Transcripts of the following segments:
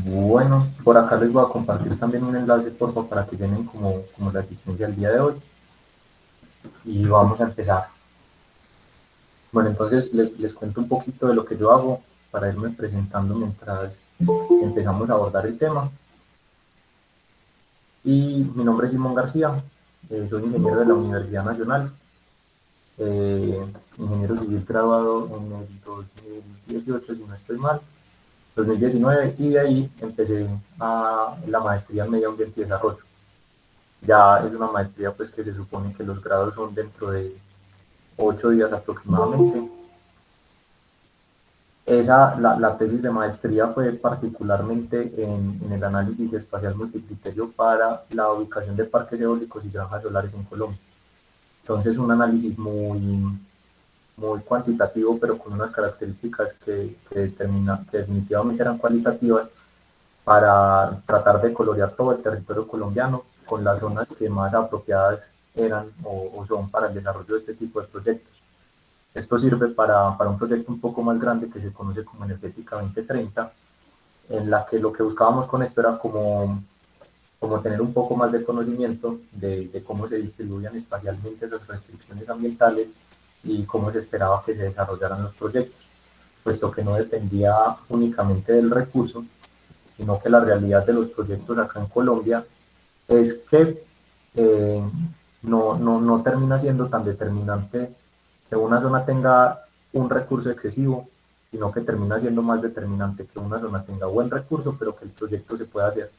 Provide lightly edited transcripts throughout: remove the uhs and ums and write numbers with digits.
Bueno, por acá les voy a compartir también un enlace, por favor, para que tienen como la asistencia del día de hoy. Y vamos a empezar. Bueno, entonces les cuento un poquito de lo que yo hago para irme presentando mientras empezamos a abordar el tema. Y mi nombre es Simón García, soy ingeniero de la Universidad Nacional, eh, ingeniero civil graduado en el 2018, si no estoy mal, 2019, y de ahí empecé a la maestría en medio ambiente y desarrollo. Ya es una maestría pues que se supone que los grados son dentro de 8 días aproximadamente. La tesis de maestría fue particularmente en el análisis espacial multicriterio para la ubicación de parques eólicos y granjas solares en Colombia. Entonces, un análisis muy cuantitativo, pero con unas características que definitivamente eran cualitativas para tratar de colorear todo el territorio colombiano con las zonas que más apropiadas eran o son para el desarrollo de este tipo de proyectos. Esto sirve para un proyecto un poco más grande que se conoce como Energética 2030, en la que lo que buscábamos con esto era como tener un poco más de conocimiento de cómo se distribuían espacialmente las restricciones ambientales y cómo se esperaba que se desarrollaran los proyectos, puesto que no dependía únicamente del recurso, sino que la realidad de los proyectos acá en Colombia es que eh, no termina siendo tan determinante que una zona tenga un recurso excesivo, sino que termina siendo más determinante que una zona tenga buen recurso, pero que el proyecto se pueda hacer.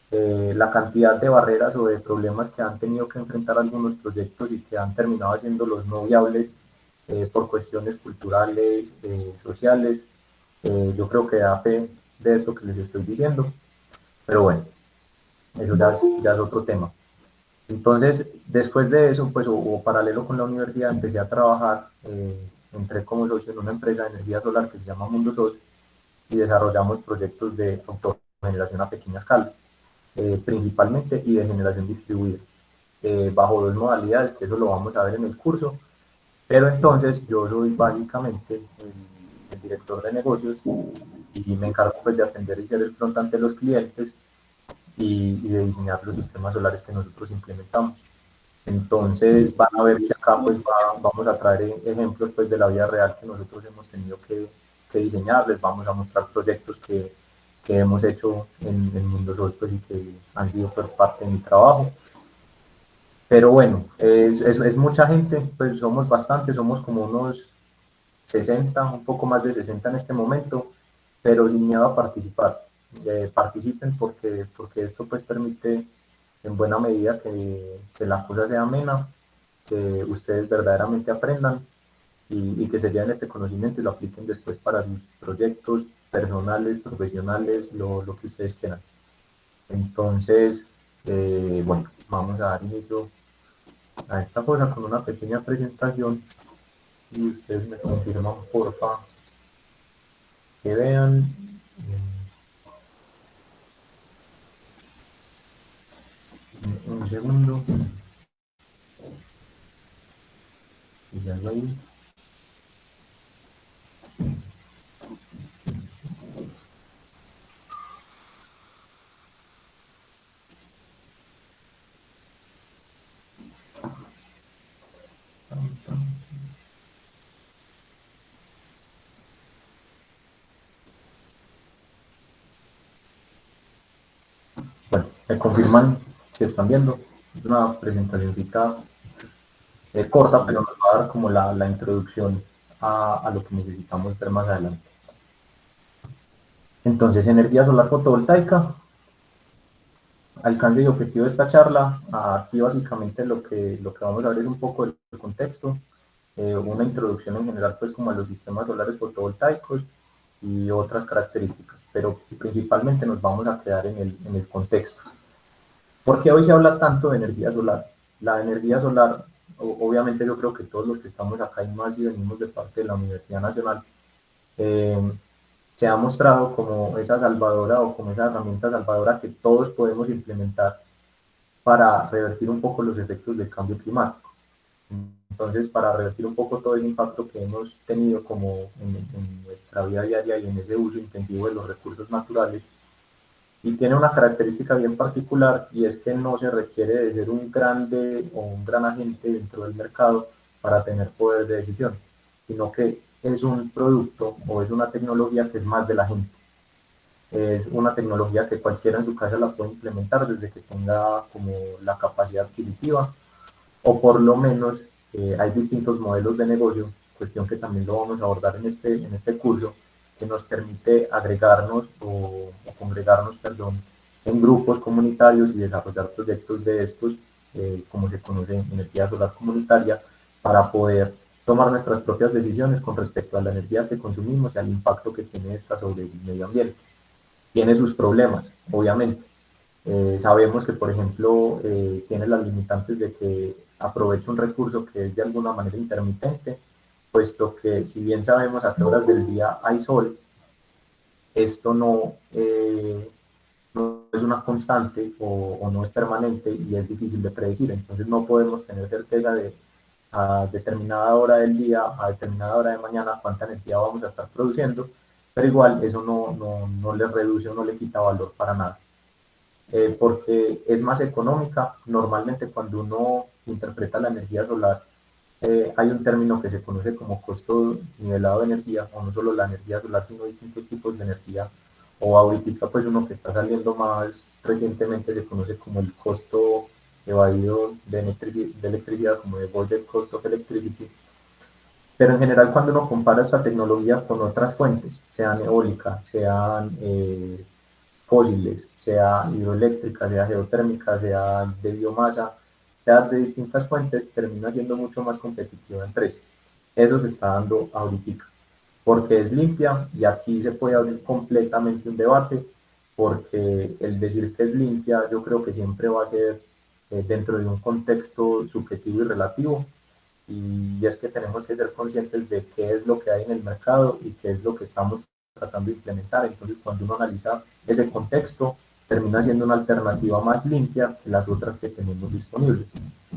La cantidad de barreras o de problemas que han tenido que enfrentar algunos proyectos y que han terminado haciéndolos no viables por cuestiones culturales, sociales, yo creo que da fe de esto que les estoy diciendo, pero bueno, eso ya es otro tema. Entonces, después de eso, pues, o paralelo con la universidad, empecé a trabajar, entré como socio en una empresa de energía solar que se llama Mundo SOS y desarrollamos proyectos de autogeneración a pequeña escala, principalmente, y de generación distribuida, bajo dos modalidades, que eso lo vamos a ver en el curso, pero entonces yo soy básicamente el director de negocios y me encargo pues de atender y ser el front ante los clientes y de diseñar los sistemas solares que nosotros implementamos. Entonces van a ver que acá pues vamos a traer ejemplos pues de la vida real que nosotros hemos tenido que diseñar, les vamos a mostrar proyectos que hemos hecho en Mundo Sol pues y que han sido por parte de mi trabajo. Pero bueno, es mucha gente, pues somos bastantes, somos como unos 60, un poco más de 60 en este momento, pero sin miedo a participar. Participen porque esto pues permite en buena medida que la cosa sea amena, que ustedes verdaderamente aprendan y que se lleven este conocimiento y lo apliquen después para sus proyectos personales, profesionales, lo que ustedes quieran. Entonces, bueno, vamos a dar inicio a esta cosa con una pequeña presentación y ustedes me confirman, porfa, que vean. Un segundo. Y ya lo ahí. Bueno, me confirman si están viendo. Es una presentacióncita corta, pero nos va a dar como la introducción a lo que necesitamos ver más adelante. Entonces, energía solar fotovoltaica, alcance y objetivo de esta charla. Aquí básicamente lo que vamos a ver es un poco el contexto, una introducción en general pues como a los sistemas solares fotovoltaicos y otras características, pero principalmente nos vamos a quedar en el contexto. ¿Por qué hoy se habla tanto de energía solar? La energía solar, obviamente yo creo que todos los que estamos acá y más y venimos de parte de la Universidad Nacional, eh, se ha mostrado como esa salvadora o como esa herramienta salvadora que todos podemos implementar para revertir un poco los efectos del cambio climático. Entonces, para revertir un poco todo el impacto que hemos tenido como en nuestra vida diaria y en ese uso intensivo de los recursos naturales, y tiene una característica bien particular, y es que no se requiere de ser un grande o un gran agente dentro del mercado para tener poder de decisión, sino que es un producto o es una tecnología que es más de la gente. Es una tecnología que cualquiera en su casa la puede implementar desde que tenga como la capacidad adquisitiva, o por lo menos hay distintos modelos de negocio, cuestión que también lo vamos a abordar en este curso, que nos permite agregarnos o congregarnos, perdón, en grupos comunitarios y desarrollar proyectos de estos, como se conoce, energía solar comunitaria, para poder tomar nuestras propias decisiones con respecto a la energía que consumimos y al impacto que tiene esta sobre el medio ambiente. Tiene sus problemas, obviamente. Sabemos que, por ejemplo, tiene las limitantes de que aprovecha un recurso que es de alguna manera intermitente, puesto que si bien sabemos a qué horas del día hay sol, esto no es una constante o no es permanente y es difícil de predecir. Entonces no podemos tener certeza de a determinada hora del día, a determinada hora de mañana, cuánta energía vamos a estar produciendo, pero igual eso no le reduce o no le quita valor para nada. Porque es más económica. Normalmente cuando uno interpreta la energía solar, hay un término que se conoce como costo nivelado de energía, o no solo la energía solar, sino distintos tipos de energía, o ahorita pues uno que está saliendo más recientemente se conoce como el costo evadido de electricidad, como de Budget Cost of Electricity. Pero en general, cuando uno compara esta tecnología con otras fuentes, sean eólica, sean fósiles, sea hidroeléctrica, sea geotérmica, sea de biomasa, sea de distintas fuentes, termina siendo mucho más competitiva en precio. Eso se está dando ahorita, porque es limpia, y aquí se puede abrir completamente un debate, porque el decir que es limpia yo creo que siempre va a ser dentro de un contexto subjetivo y relativo, y es que tenemos que ser conscientes de qué es lo que hay en el mercado y qué es lo que estamos tratando de implementar. Entonces, cuando uno analiza ese contexto, termina siendo una alternativa más limpia que las otras que tenemos disponibles.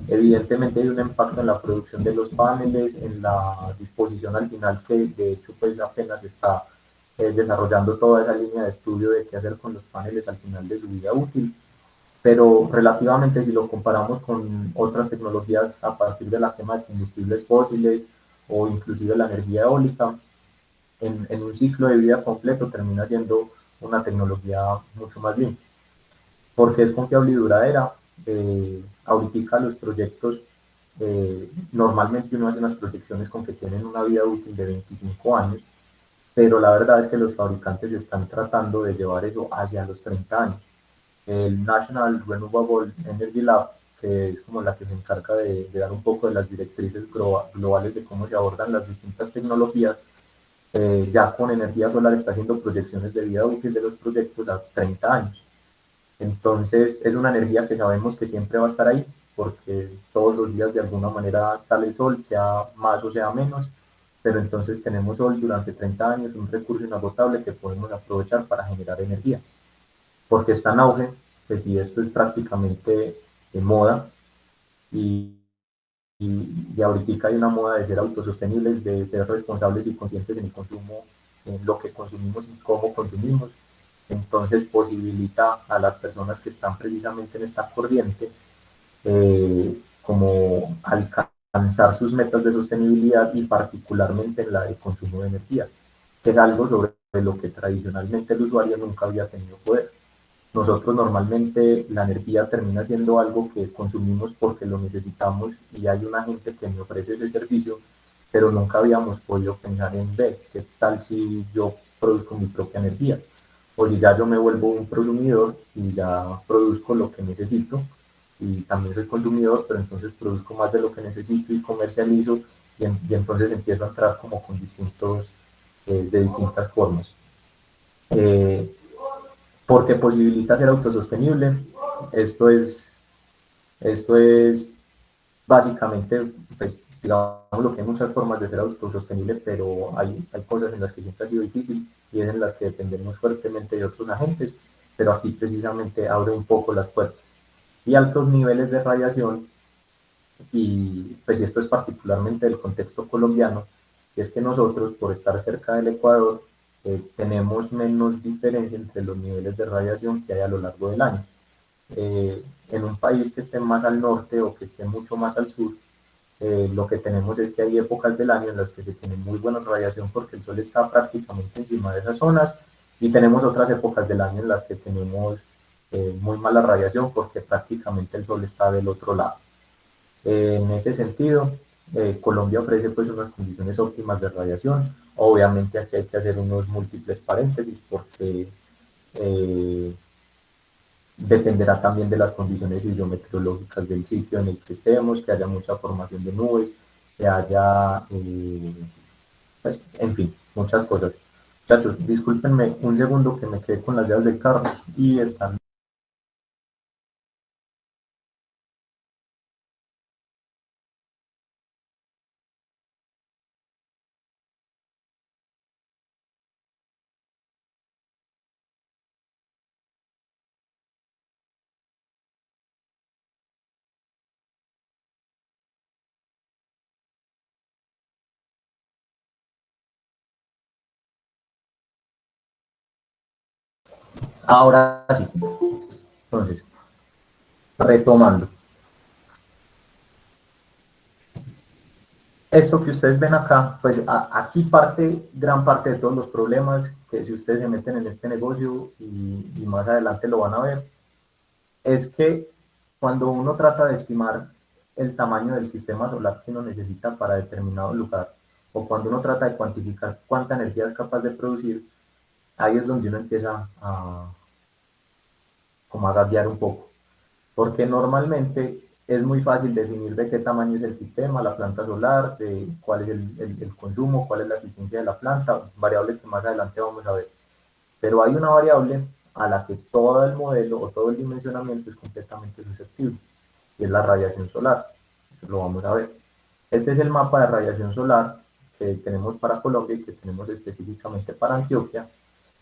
Evidentemente hay un impacto en la producción de los paneles, en la disposición al final, que de hecho pues apenas está desarrollando toda esa línea de estudio de qué hacer con los paneles al final de su vida útil, pero relativamente si lo comparamos con otras tecnologías a partir de la quema de combustibles fósiles o inclusive la energía eólica, en un ciclo de vida completo termina siendo una tecnología mucho más limpia, porque es confiable y duradera. Ahorita los proyectos, normalmente uno hace unas proyecciones con que tienen una vida útil de 25 años, pero la verdad es que los fabricantes están tratando de llevar eso hacia los 30 años. El National Renewable Energy Lab, que es como la que se encarga de dar un poco de las directrices globales de cómo se abordan las distintas tecnologías, ya con energía solar está haciendo proyecciones de vida útil de los proyectos a 30 años. Entonces es una energía que sabemos que siempre va a estar ahí, porque todos los días de alguna manera sale el sol, sea más o sea menos, pero entonces tenemos sol durante 30 años, un recurso inagotable que podemos aprovechar para generar energía. Porque está en auge, pues si esto es prácticamente de moda, y, y ahorita hay una moda de ser autosostenibles, de ser responsables y conscientes en el consumo, en lo que consumimos y cómo consumimos. Entonces posibilita a las personas que están precisamente en esta corriente como alcanzar sus metas de sostenibilidad, y particularmente en la de consumo de energía, que es algo sobre lo que tradicionalmente el usuario nunca había tenido poder. Nosotros normalmente la energía termina siendo algo que consumimos porque lo necesitamos y hay una gente que me ofrece ese servicio, pero nunca habíamos podido pensar en ver qué tal si yo produzco mi propia energía, o si ya yo me vuelvo un consumidor y ya produzco lo que necesito, y también soy consumidor, pero entonces produzco más de lo que necesito y comercializo, y entonces empiezo a entrar como con de distintas formas. Eh, Porque posibilita ser autosostenible. Esto es, esto es básicamente, pues, digamos, lo que hay muchas formas de ser autosostenible, pero hay cosas en las que siempre ha sido difícil, y es en las que dependemos fuertemente de otros agentes, pero aquí precisamente abre un poco las puertas. y altos niveles de radiación, y pues esto es particularmente del contexto colombiano, y es que nosotros, por estar cerca del Ecuador, tenemos menos diferencia entre los niveles de radiación que hay a lo largo del año. En un país que esté más al norte o que esté mucho más al sur, lo que tenemos es que hay épocas del año en las que se tiene muy buena radiación porque el sol está prácticamente encima de esas zonas, y tenemos otras épocas del año en las que tenemos muy mala radiación porque prácticamente el sol está del otro lado. En ese sentido, Colombia ofrece pues unas condiciones óptimas de radiación. Obviamente aquí hay que hacer unos múltiples paréntesis porque eh, dependerá también de las condiciones hidrometeorológicas del sitio en el que estemos, que haya mucha formación de nubes, que haya, pues, en fin, muchas cosas. Muchachos, discúlpenme un segundo que me quedé con las llaves del carro y están. Ahora sí. Entonces, retomando. Esto que ustedes ven acá, pues aquí parte, gran parte de todos los problemas que si ustedes se meten en este negocio y más adelante lo van a ver, es que cuando uno trata de estimar el tamaño del sistema solar que uno necesita para determinado lugar, o cuando uno trata de cuantificar cuánta energía es capaz de producir, ahí es donde uno empieza como a gaguear un poco. Porque normalmente es muy fácil definir de qué tamaño es el sistema, la planta solar, de cuál es el consumo, cuál es la eficiencia de la planta, variables que más adelante vamos a ver. Pero hay una variable a la que todo el modelo o todo el dimensionamiento es completamente susceptible, y es la radiación solar. Eso lo vamos a ver. Este es el mapa de radiación solar que tenemos para Colombia y que tenemos específicamente para Antioquia,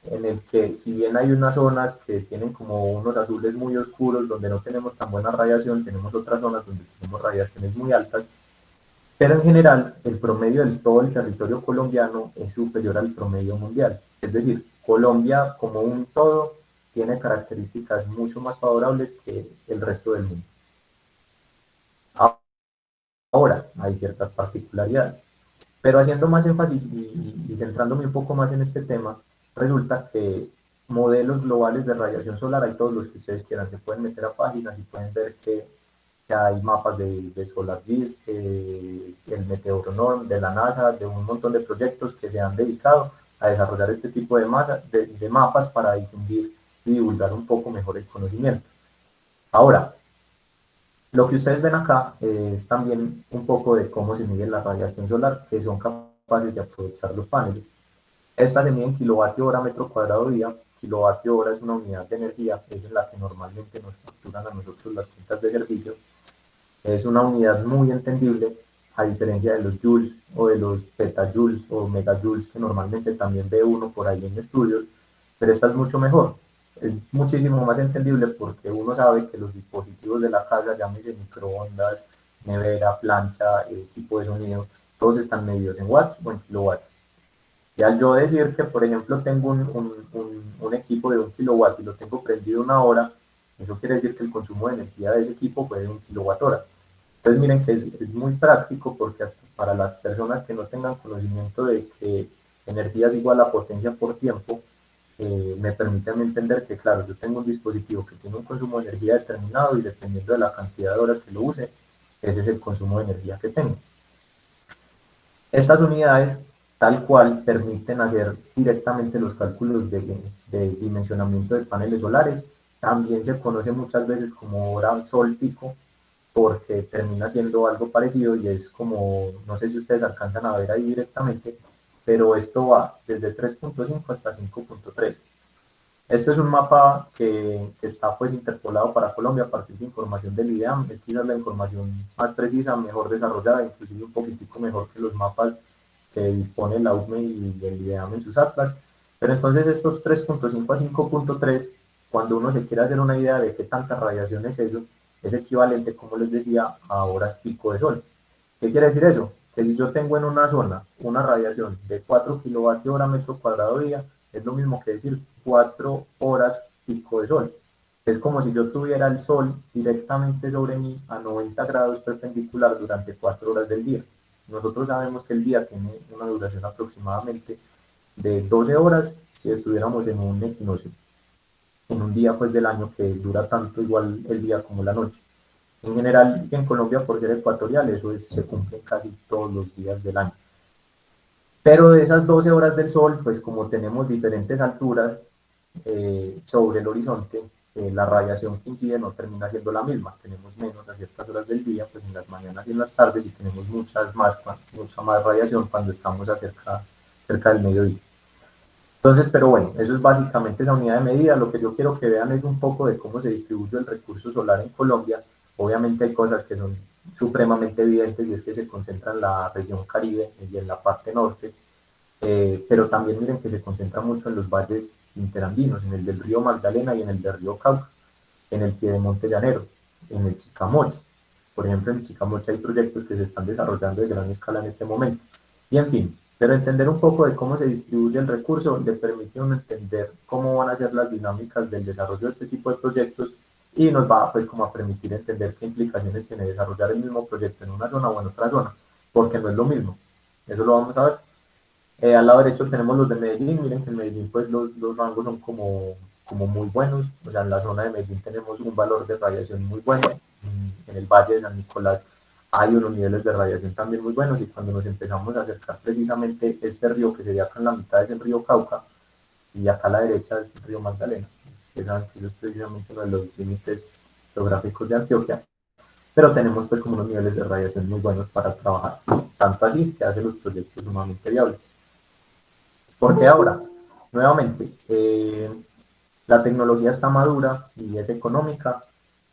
en el que si bien hay unas zonas que tienen como unos azules muy oscuros donde no tenemos tan buena radiación, tenemos otras zonas donde tenemos radiaciones muy altas, pero en general el promedio de todo el territorio colombiano es superior al promedio mundial. Es decir, Colombia como un todo tiene características mucho más favorables que el resto del mundo. Ahora, hay ciertas particularidades. Pero haciendo más énfasis y centrándome un poco más en este tema, resulta que modelos globales de radiación solar hay todos los que ustedes quieran. Se pueden meter a páginas y pueden ver que hay mapas de SolarGIS, el Meteoronorm, de la NASA, de un montón de proyectos que se han dedicado a desarrollar este tipo de mapas para difundir y divulgar un poco mejor el conocimiento. Ahora, lo que ustedes ven acá es también un poco de cómo se mide la radiación solar, que son capaces de aprovechar los paneles. Esta se mide en kilovatio hora metro cuadrado día. Kilovatio hora es una unidad de energía, es en la que normalmente nos facturan a nosotros las cuentas de servicio. Es una unidad muy entendible, a diferencia de los joules o de los petajoules o megajoules que normalmente también ve uno por ahí en estudios, pero esta es mucho mejor. Es muchísimo más entendible porque uno sabe que los dispositivos de la casa, llámese microondas, nevera, plancha, equipo de sonido, todos están medidos en watts o en kilowatts. Y al yo decir que, por ejemplo, tengo un equipo de 1 kilowatt y lo tengo prendido 1 hora, eso quiere decir que el consumo de energía de ese equipo fue de 1 kWh. Entonces miren que es muy práctico porque hasta para las personas que no tengan conocimiento de que energía es igual a potencia por tiempo, me permiten entender que, claro, yo tengo un dispositivo que tiene un consumo de energía determinado y dependiendo de la cantidad de horas que lo use, ese es el consumo de energía que tengo. Estas unidades, tal cual, permiten hacer directamente los cálculos de dimensionamiento de paneles solares. También se conoce muchas veces como hora sol pico, porque termina siendo algo parecido y es como, no sé si ustedes alcanzan a ver ahí directamente, pero esto va desde 3.5 hasta 5.3. Esto es un mapa que está pues interpolado para Colombia a partir de información del IDEAM. Es quizás la información más precisa, mejor desarrollada, inclusive un poquitico mejor que los mapas que dispone la UCME y el IDEAM en sus atlas. Pero entonces estos 3.5 a 5.3, cuando uno se quiere hacer una idea de qué tanta radiación es eso, es equivalente, como les decía, a horas pico de sol. ¿Qué quiere decir eso? Que si yo tengo en una zona una radiación de 4 kilovatios hora metro cuadrado día, es lo mismo que decir 4 horas pico de sol. Es como si yo tuviera el sol directamente sobre mí a 90 grados perpendicular durante 4 horas del día. Nosotros sabemos que el día tiene una duración aproximadamente de 12 horas si estuviéramos en un equinoccio, en un día pues del año que dura tanto igual el día como la noche. En general, en Colombia, por ser ecuatorial, eso se cumple casi todos los días del año. Pero de esas 12 horas del sol, pues como tenemos diferentes alturas sobre el horizonte, la radiación que incide no termina siendo la misma. Tenemos menos a ciertas horas del día, pues en las mañanas y en las tardes, y tenemos mucha más radiación cuando estamos cerca del mediodía. Entonces, pero bueno, eso es básicamente esa unidad de medida. Lo que yo quiero que vean es un poco de cómo se distribuye el recurso solar en Colombia. Obviamente hay cosas que son supremamente evidentes y es que se concentra en la región Caribe y en la parte norte, pero también miren que se concentra mucho en los valles interandinos, en el del río Magdalena y en el del río Cauca, en el Piedemonte Llanero, en el Chicamocha. Por ejemplo, en Chicamocha hay proyectos que se están desarrollando de gran escala en este momento. Y en fin, pero entender un poco de cómo se distribuye el recurso le permite a uno entender cómo van a ser las dinámicas del desarrollo de este tipo de proyectos y nos va pues como a permitir entender qué implicaciones tiene desarrollar el mismo proyecto en una zona o en otra zona, porque no es lo mismo. Eso lo vamos a ver. Al lado derecho tenemos los de Medellín. Miren que en Medellín pues los rangos son como muy buenos. O sea, en la zona de Medellín tenemos un valor de radiación muy bueno. En el Valle de San Nicolás hay unos niveles de radiación también muy buenos, y cuando nos empezamos a acercar precisamente este río, que sería acá en la mitad es el río Cauca, y acá a la derecha es el río Magdalena, que es precisamente uno de los límites geográficos de Antioquia, pero tenemos pues como unos niveles de radiación muy buenos para trabajar, tanto así que hace los proyectos sumamente viables. Porque ahora, nuevamente, la tecnología está madura y es económica,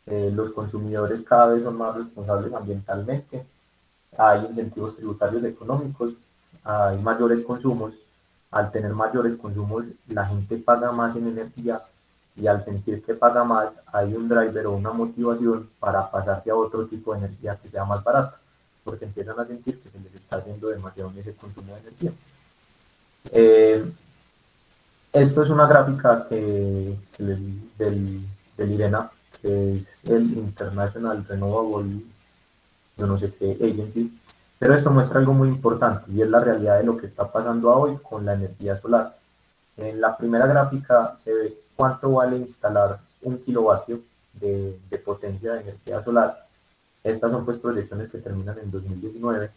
los consumidores cada vez son más responsables ambientalmente, hay incentivos tributarios económicos, hay mayores consumos. Al tener mayores consumos, la gente paga más en energía, y al sentir que paga más, hay un driver o una motivación para pasarse a otro tipo de energía que sea más barata, porque empiezan a sentir que se les está haciendo demasiado en ese consumo de energía. Eh, Esto es una gráfica del IRENA, que es el International Renewable, yo no sé qué agency, pero esto muestra algo muy importante y es la realidad de lo que está pasando hoy con la energía solar. En la primera gráfica se ve cuánto vale instalar un kilovatio de potencia de energía solar. Estas son pues proyecciones que terminan en 2019.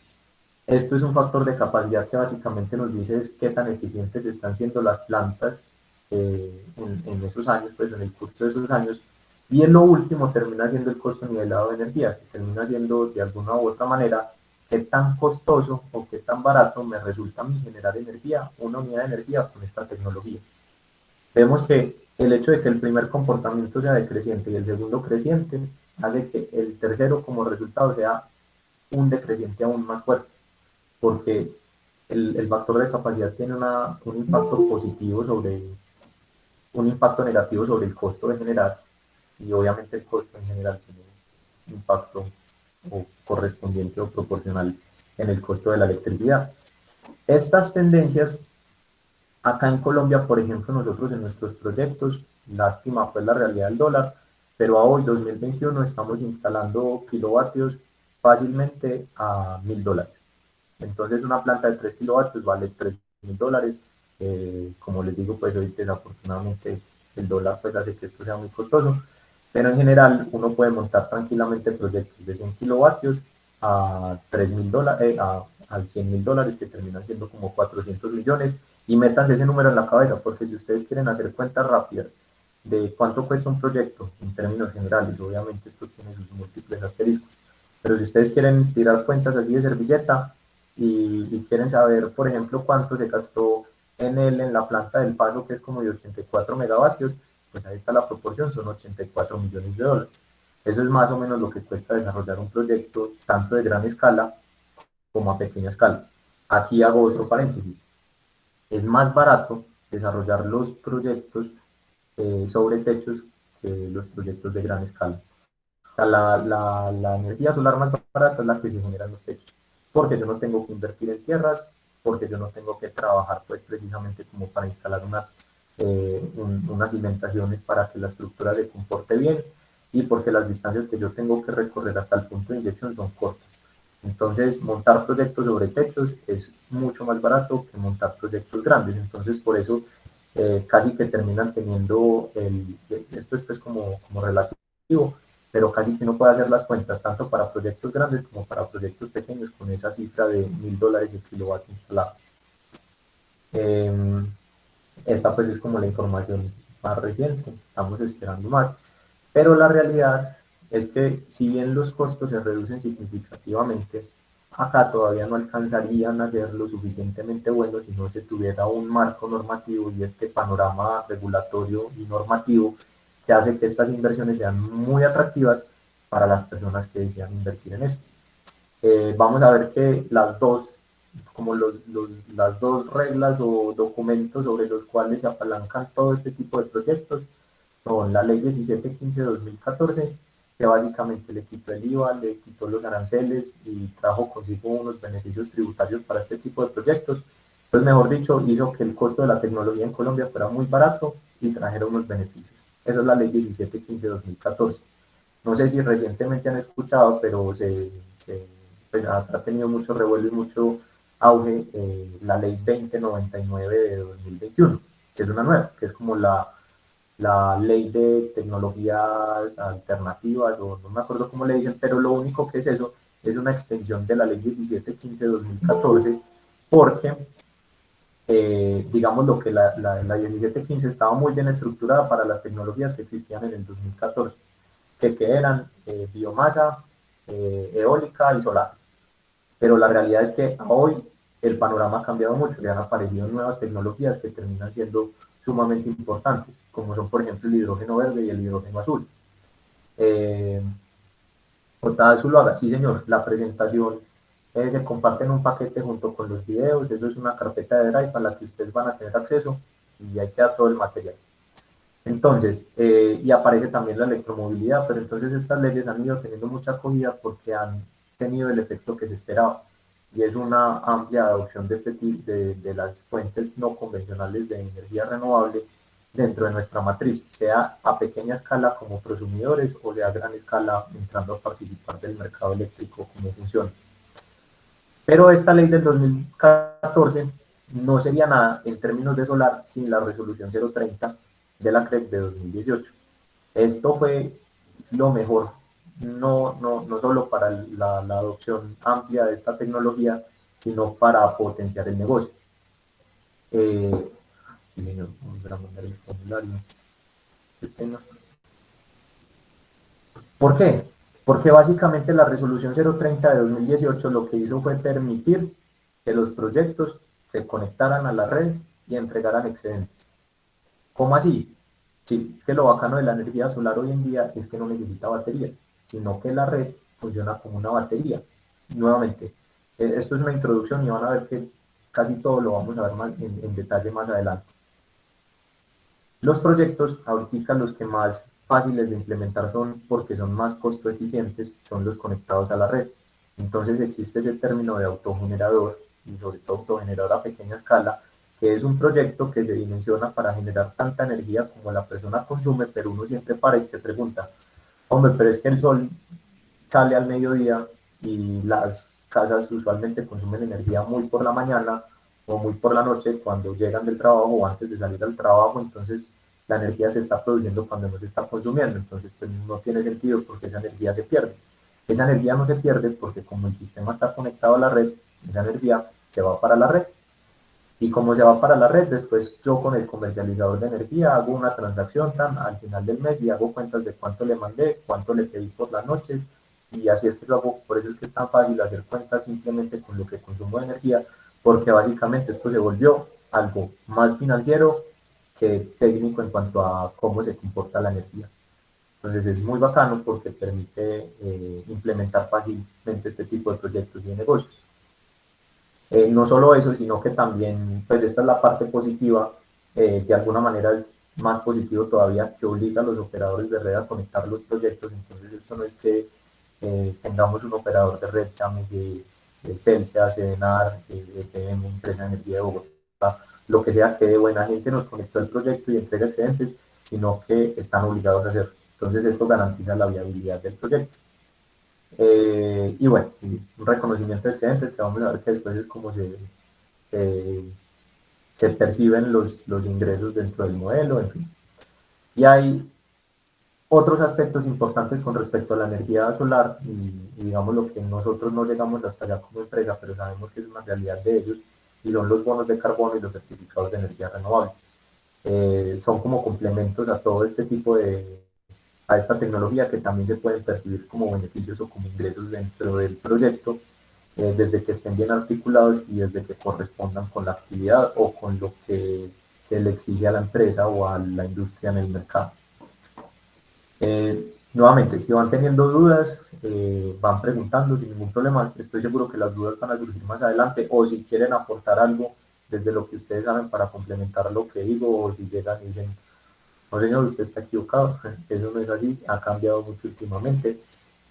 Esto es un factor de capacidad que básicamente nos dice es qué tan eficientes están siendo las plantas en esos años, pues en el curso de esos años. Y en lo último termina siendo el costo nivelado de energía, que termina siendo de alguna u otra manera qué tan costoso o qué tan barato me resulta a mí generar energía, una unidad de energía con esta tecnología. Vemos que el hecho de que el primer comportamiento sea decreciente y el segundo creciente hace que el tercero como resultado sea un decreciente aún más fuerte, porque el factor de capacidad tiene un impacto positivo sobre, un impacto negativo sobre el costo de generar, y obviamente el costo en general tiene un impacto o correspondiente o proporcional en el costo de la electricidad. Estas tendencias, acá en Colombia, por ejemplo, nosotros en nuestros proyectos, lástima pues la realidad del dólar, pero a hoy, 2021, estamos instalando kilovatios fácilmente a $1.000. Entonces una planta de 3 kilovatios vale $3.000. Como les digo, pues hoy desafortunadamente el dólar pues hace que esto sea muy costoso, pero en general uno puede montar tranquilamente proyectos de 100 kilovatios a $3.000, a $100.000, que terminan siendo como 400 millones, y métanse ese número en la cabeza, porque si ustedes quieren hacer cuentas rápidas de cuánto cuesta un proyecto en términos generales, obviamente esto tiene sus múltiples asteriscos, pero si ustedes quieren tirar cuentas así de servilleta, y quieren saber, por ejemplo, cuánto se gastó en la planta del Paso, que es como de 84 megavatios, pues ahí está la proporción, son $84 millones. Eso es más o menos lo que cuesta desarrollar un proyecto tanto de gran escala como a pequeña escala. Aquí hago otro paréntesis. Es más barato desarrollar los proyectos sobre techos que los proyectos de gran escala. sea, la energía solar más barata es la que se genera en los techos, porque yo no tengo que invertir en tierras, porque yo no tengo que trabajar pues precisamente como para instalar unas cimentaciones para que la estructura se comporte bien y porque las distancias que yo tengo que recorrer hasta el punto de inyección son cortas. Entonces, montar proyectos sobre techos es mucho más barato que montar proyectos grandes. Entonces, por eso casi que terminan teniendo esto es pues como relativo, pero casi que uno puede hacer las cuentas tanto para proyectos grandes como para proyectos pequeños con esa cifra de $1000 el kilovatio instalado. Eh, Esta pues es como la información más reciente, estamos esperando más. Pero la realidad es que si bien los costos se reducen significativamente, acá todavía no alcanzarían a ser lo suficientemente buenos si no se tuviera un marco normativo y este panorama regulatorio y normativo que hace que estas inversiones sean muy atractivas para las personas que desean invertir en esto. Vamos a ver que las dos, como las dos reglas o documentos sobre los cuales se apalancan todo este tipo de proyectos son la ley 1715 de 2014, que básicamente le quitó el IVA, le quitó los aranceles y trajo consigo unos beneficios tributarios para este tipo de proyectos. Entonces, mejor dicho, hizo que el costo de la tecnología en Colombia fuera muy barato y trajera unos beneficios. Esa es la ley 1715 de 2014. No sé si recientemente han escuchado, pero pues ha tenido mucho revuelo y mucho auge la ley 2099 de 2021, que es una nueva, que es como la ley de tecnologías alternativas, o no me acuerdo cómo le dicen, pero lo único que es eso es una extensión de la ley 1715 de 2014, porque digamos lo que la 1715 estaba muy bien estructurada para las tecnologías que existían en el 2014, que eran biomasa, eólica y solar. Pero la realidad es que hoy el panorama ha cambiado mucho, le han aparecido nuevas tecnologías que terminan siendo sumamente importantes, como son por ejemplo el hidrógeno verde y el hidrógeno azul. Eh, J. Zuluaga, sí señor, la presentación se comparte en un paquete junto con los videos, eso es una carpeta de Drive a la que ustedes van a tener acceso y ahí queda todo el material. Entonces, y aparece también la electromovilidad, pero entonces estas leyes han ido teniendo mucha acogida porque han tenido el efecto que se esperaba, y es una amplia adopción de este tipo de las fuentes no convencionales de energía renovable dentro de nuestra matriz, sea a pequeña escala como prosumidores o sea a gran escala entrando a participar del mercado eléctrico como funciona. Pero esta ley del 2014 no sería nada en términos de solar sin la resolución 030 de la CREC de 2018. Esto fue lo mejor, no solo para la adopción amplia de esta tecnología, sino para potenciar el negocio. Sí, señor, vamos a mandar el formulario. Qué pena. ¿Por qué? Porque básicamente la resolución 030 de 2018 lo que hizo fue permitir que los proyectos se conectaran a la red y entregaran excedentes. ¿Cómo así? Sí, es que lo bacano de la energía solar hoy en día es que no necesita baterías, sino que la red funciona como una batería. Nuevamente, esto es una introducción y van a ver que casi todo lo vamos a ver más en detalle más adelante. Los proyectos, ahorita los que más fáciles de implementar son, porque son más costo eficientes, son los conectados a la red. Entonces existe ese término de autogenerador, y sobre todo autogenerador a pequeña escala, que es un proyecto que se dimensiona para generar tanta energía como la persona consume, pero uno siempre para y se pregunta, hombre, pero es que el sol sale al mediodía y las casas usualmente consumen energía muy por la mañana o muy por la noche cuando llegan del trabajo o antes de salir al trabajo, entonces la energía se está produciendo cuando no se está consumiendo, entonces pues no tiene sentido porque esa energía se pierde. Esa energía no se pierde porque como el sistema está conectado a la red, esa energía se va para la red. Y como se va para la red, después yo con el comercializador de energía hago una transacción al final del mes y hago cuentas de cuánto le mandé, cuánto le pedí por las noches, y así es que lo hago. Por eso es que es tan fácil hacer cuentas simplemente con lo que consumo de energía, porque básicamente esto se volvió algo más financiero que técnico en cuanto a cómo se comporta la energía. Entonces es muy bacano porque permite implementar fácilmente este tipo de proyectos y de negocios. No solo eso, sino que también, pues esta es la parte positiva, de alguna manera más positivo todavía, que obliga a los operadores de red a conectar los proyectos. Entonces esto no es que tengamos un operador de red, llámese Celsius, Edenar, EPM, Empresa de Energía de Bogotá, lo que sea, que de buena gente nos conectó el proyecto y entrega excedentes, sino que están obligados a hacerlo. Entonces esto garantiza la viabilidad del proyecto. Y bueno, un reconocimiento de excedentes, que vamos a ver que después es como se perciben los ingresos dentro del modelo, en fin. Y hay otros aspectos importantes con respecto a la energía solar, y digamos lo que nosotros no llegamos hasta allá como empresa, pero sabemos que es una realidad de ellos, y son los bonos de carbono y los certificados de energía renovable. Son como complementos a todo este tipo a esta tecnología, que también se pueden percibir como beneficios o como ingresos dentro del proyecto, desde que estén bien articulados y desde que correspondan con la actividad o con lo que se le exige a la empresa o a la industria en el mercado. Nuevamente, si van teniendo dudas, van preguntando sin ningún problema. Estoy seguro que las dudas van a surgir más adelante, o si quieren aportar algo desde lo que ustedes saben para complementar lo que digo, o si llegan y dicen, no señor, usted está equivocado, eso no es así, ha cambiado mucho últimamente.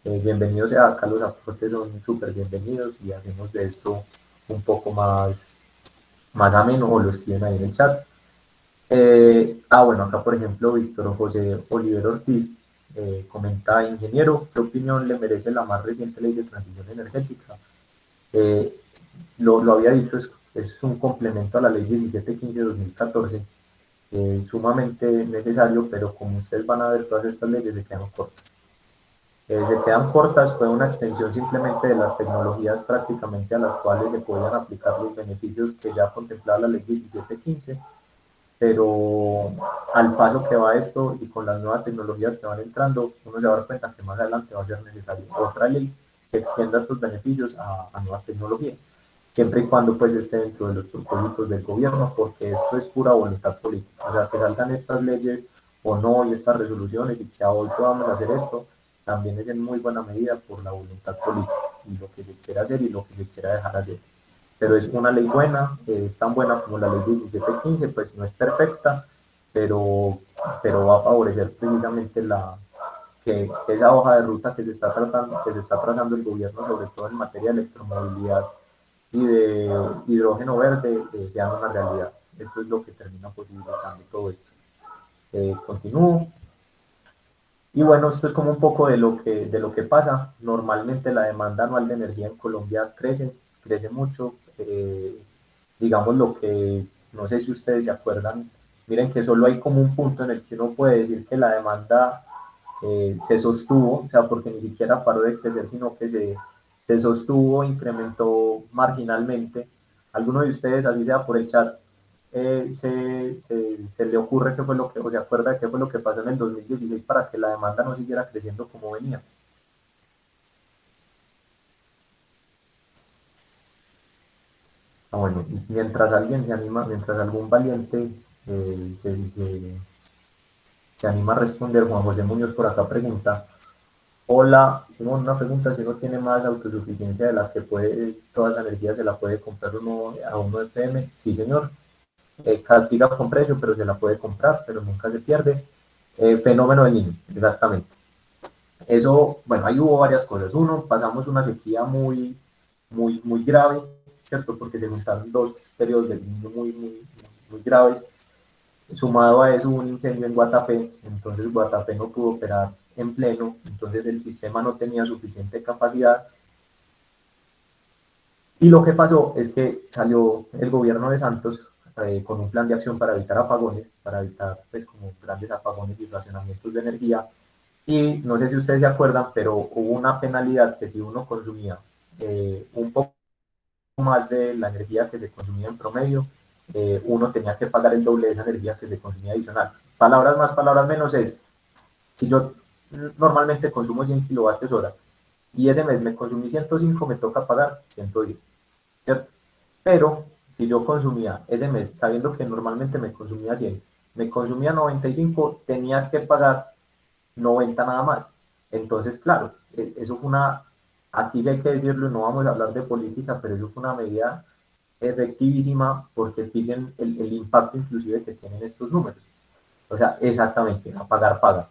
Bienvenidos sea, acá los aportes son súper bienvenidos y hacemos de esto un poco más ameno, o lo escriben ahí en el chat. Bueno, acá por ejemplo Víctor José Oliver Ortiz comenta: ingeniero, ¿qué opinión le merece la más reciente ley de transición energética? Eh, lo había dicho, es un complemento a la ley 1715 de 2014, sumamente necesario, pero como ustedes van a ver, todas estas leyes se quedan cortas. Se quedan cortas, fue una extensión simplemente de las tecnologías prácticamente a las cuales se podían aplicar los beneficios que ya contemplaba la ley 1715, pero al paso que va esto y con las nuevas tecnologías que van entrando, uno se va a dar cuenta que más adelante va a ser necesaria otra ley que extienda estos beneficios a nuevas tecnologías, siempre y cuando pues esté dentro de los propósitos del gobierno, porque esto es pura voluntad política. O sea, que salgan estas leyes o no, y estas resoluciones, y que hoy podamos hacer esto, también es en muy buena medida por la voluntad política y lo que se quiera hacer y lo que se quiera dejar hacer. Pero es una ley buena, es tan buena como la ley 1715, pues no es perfecta, pero va a favorecer precisamente que esa hoja de ruta que se está trazando el gobierno, sobre todo en materia de electromovilidad y de hidrógeno verde, sean una realidad. Esto es lo que termina posibilitando todo esto. Continúo. Y bueno, esto es como un poco de lo que pasa. Normalmente la demanda anual de energía en Colombia crece mucho. Digamos lo que, no sé si ustedes se acuerdan, miren que solo hay como un punto en el que uno puede decir que la demanda se sostuvo, o sea, porque ni siquiera paró de crecer, sino que se sostuvo, incrementó marginalmente. ¿Alguno de ustedes, así sea por el chat, se le ocurre qué fue lo que, o se acuerda de qué fue lo que pasó en el 2016 para que la demanda no siguiera creciendo como venía? Bueno, mientras alguien se anima, mientras algún valiente se anima a responder, Juan José Muñoz por acá pregunta: hola, hicimos una pregunta: si uno tiene más autosuficiencia de la que puede, toda esa energía se la puede comprar uno a uno de PM. Sí, señor. Castiga con precio, pero se la puede comprar, pero nunca se pierde. Fenómeno del niño, exactamente. Eso, bueno, ahí hubo varias cosas. Uno, pasamos una sequía muy grave, ¿cierto? Porque se juntaron dos periodos del niño muy graves. Sumado a eso, hubo un incendio en Guatapé, entonces Guatapé no pudo operar en pleno, entonces el sistema no tenía suficiente capacidad. Y lo que pasó es que salió el gobierno de Santos con un plan de acción para evitar apagones, para evitar pues como grandes apagones y racionamientos de energía. Y no sé si ustedes se acuerdan, pero hubo una penalidad que si uno consumía un poco más de la energía que se consumía en promedio, uno tenía que pagar el doble de esa energía que se consumía adicional. Palabras más, palabras menos es: si yo normalmente consumo 100 kilovatios hora y ese mes me consumí 105, me toca pagar 110, ¿cierto? Pero si yo consumía ese mes, sabiendo que normalmente me consumía 100, me consumía 95, tenía que pagar 90 nada más. Entonces, claro, eso fue aquí sí hay que decirlo, no vamos a hablar de política, pero eso fue una medida efectivísima, porque pillen el impacto inclusive que tienen estos números. O sea, exactamente, a pagar paga.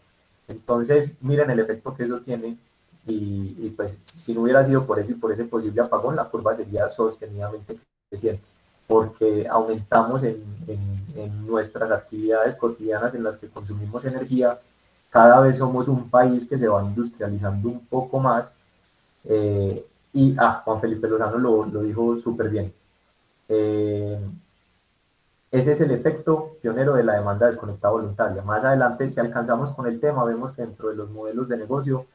Entonces, miren el efecto que eso tiene y pues si no hubiera sido por eso y por ese posible apagón, la curva sería sostenidamente creciente, porque aumentamos en nuestras actividades cotidianas en las que consumimos energía, cada vez somos un país que se va industrializando un poco más y Juan Felipe Lozano lo dijo súper bien. Eh, Ese es el efecto pionero de la demanda desconectada voluntaria. Más adelante, si alcanzamos con el tema, vemos que dentro de los modelos de negocio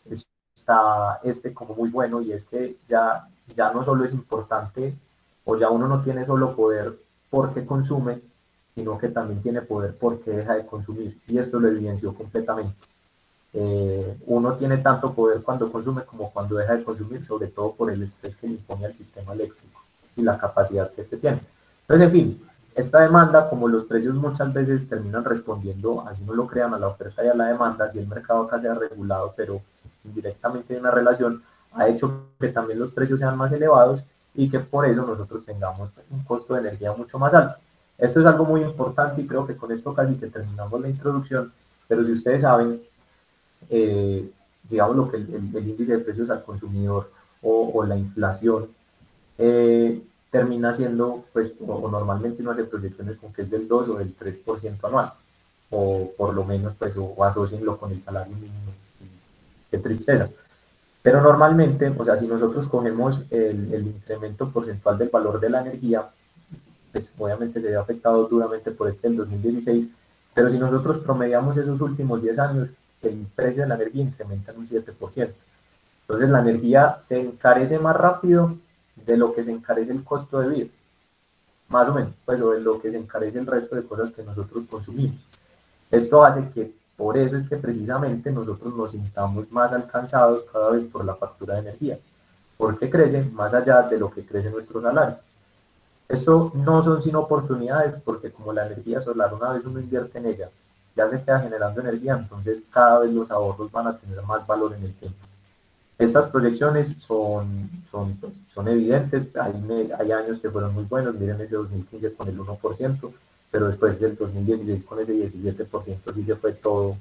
está este como muy bueno y es que ya no solo es importante o ya uno no tiene solo poder porque consume, sino que también tiene poder porque deja de consumir. Y esto lo evidenció completamente. Uno tiene tanto poder cuando consume como cuando deja de consumir, sobre todo por el estrés que le impone al sistema eléctrico y la capacidad que este tiene. Entonces, en fin, esta demanda, como los precios muchas veces terminan respondiendo, así no lo crean, a la oferta y a la demanda, si el mercado acá se ha regulado, pero indirectamente hay una relación, ha hecho que también los precios sean más elevados y que por eso nosotros tengamos un costo de energía mucho más alto. Esto es algo muy importante y creo que con esto casi que terminamos la introducción, pero si ustedes saben, eh, digamos, lo que el índice de precios al consumidor o la inflación termina siendo, pues, o normalmente uno hace proyecciones con que es del 2 o del 3% anual, o por lo menos, pues, o asocienlo con el salario mínimo. Qué tristeza. Pero normalmente, o sea, si nosotros cogemos el incremento porcentual del valor de la energía, pues obviamente se ve afectado duramente por este del 2016, pero si nosotros promediamos esos últimos 10 años, el precio de la energía incrementa en un 7%. Entonces la energía se encarece más rápido de lo que se encarece el costo de vida, más o menos, pues, o de lo que se encarece el resto de cosas que nosotros consumimos. Esto hace que, por eso es que precisamente nosotros nos sintamos más alcanzados cada vez por la factura de energía, porque crece más allá de lo que crece nuestro salario. Esto no son sino oportunidades, porque como la energía solar, una vez uno invierte en ella, ya se queda generando energía, entonces cada vez los ahorros van a tener más valor en el tiempo. Estas proyecciones son evidentes, hay años que fueron muy buenos, miren ese 2015 con el 1%, pero después del 2016 con ese 17% sí se fue todo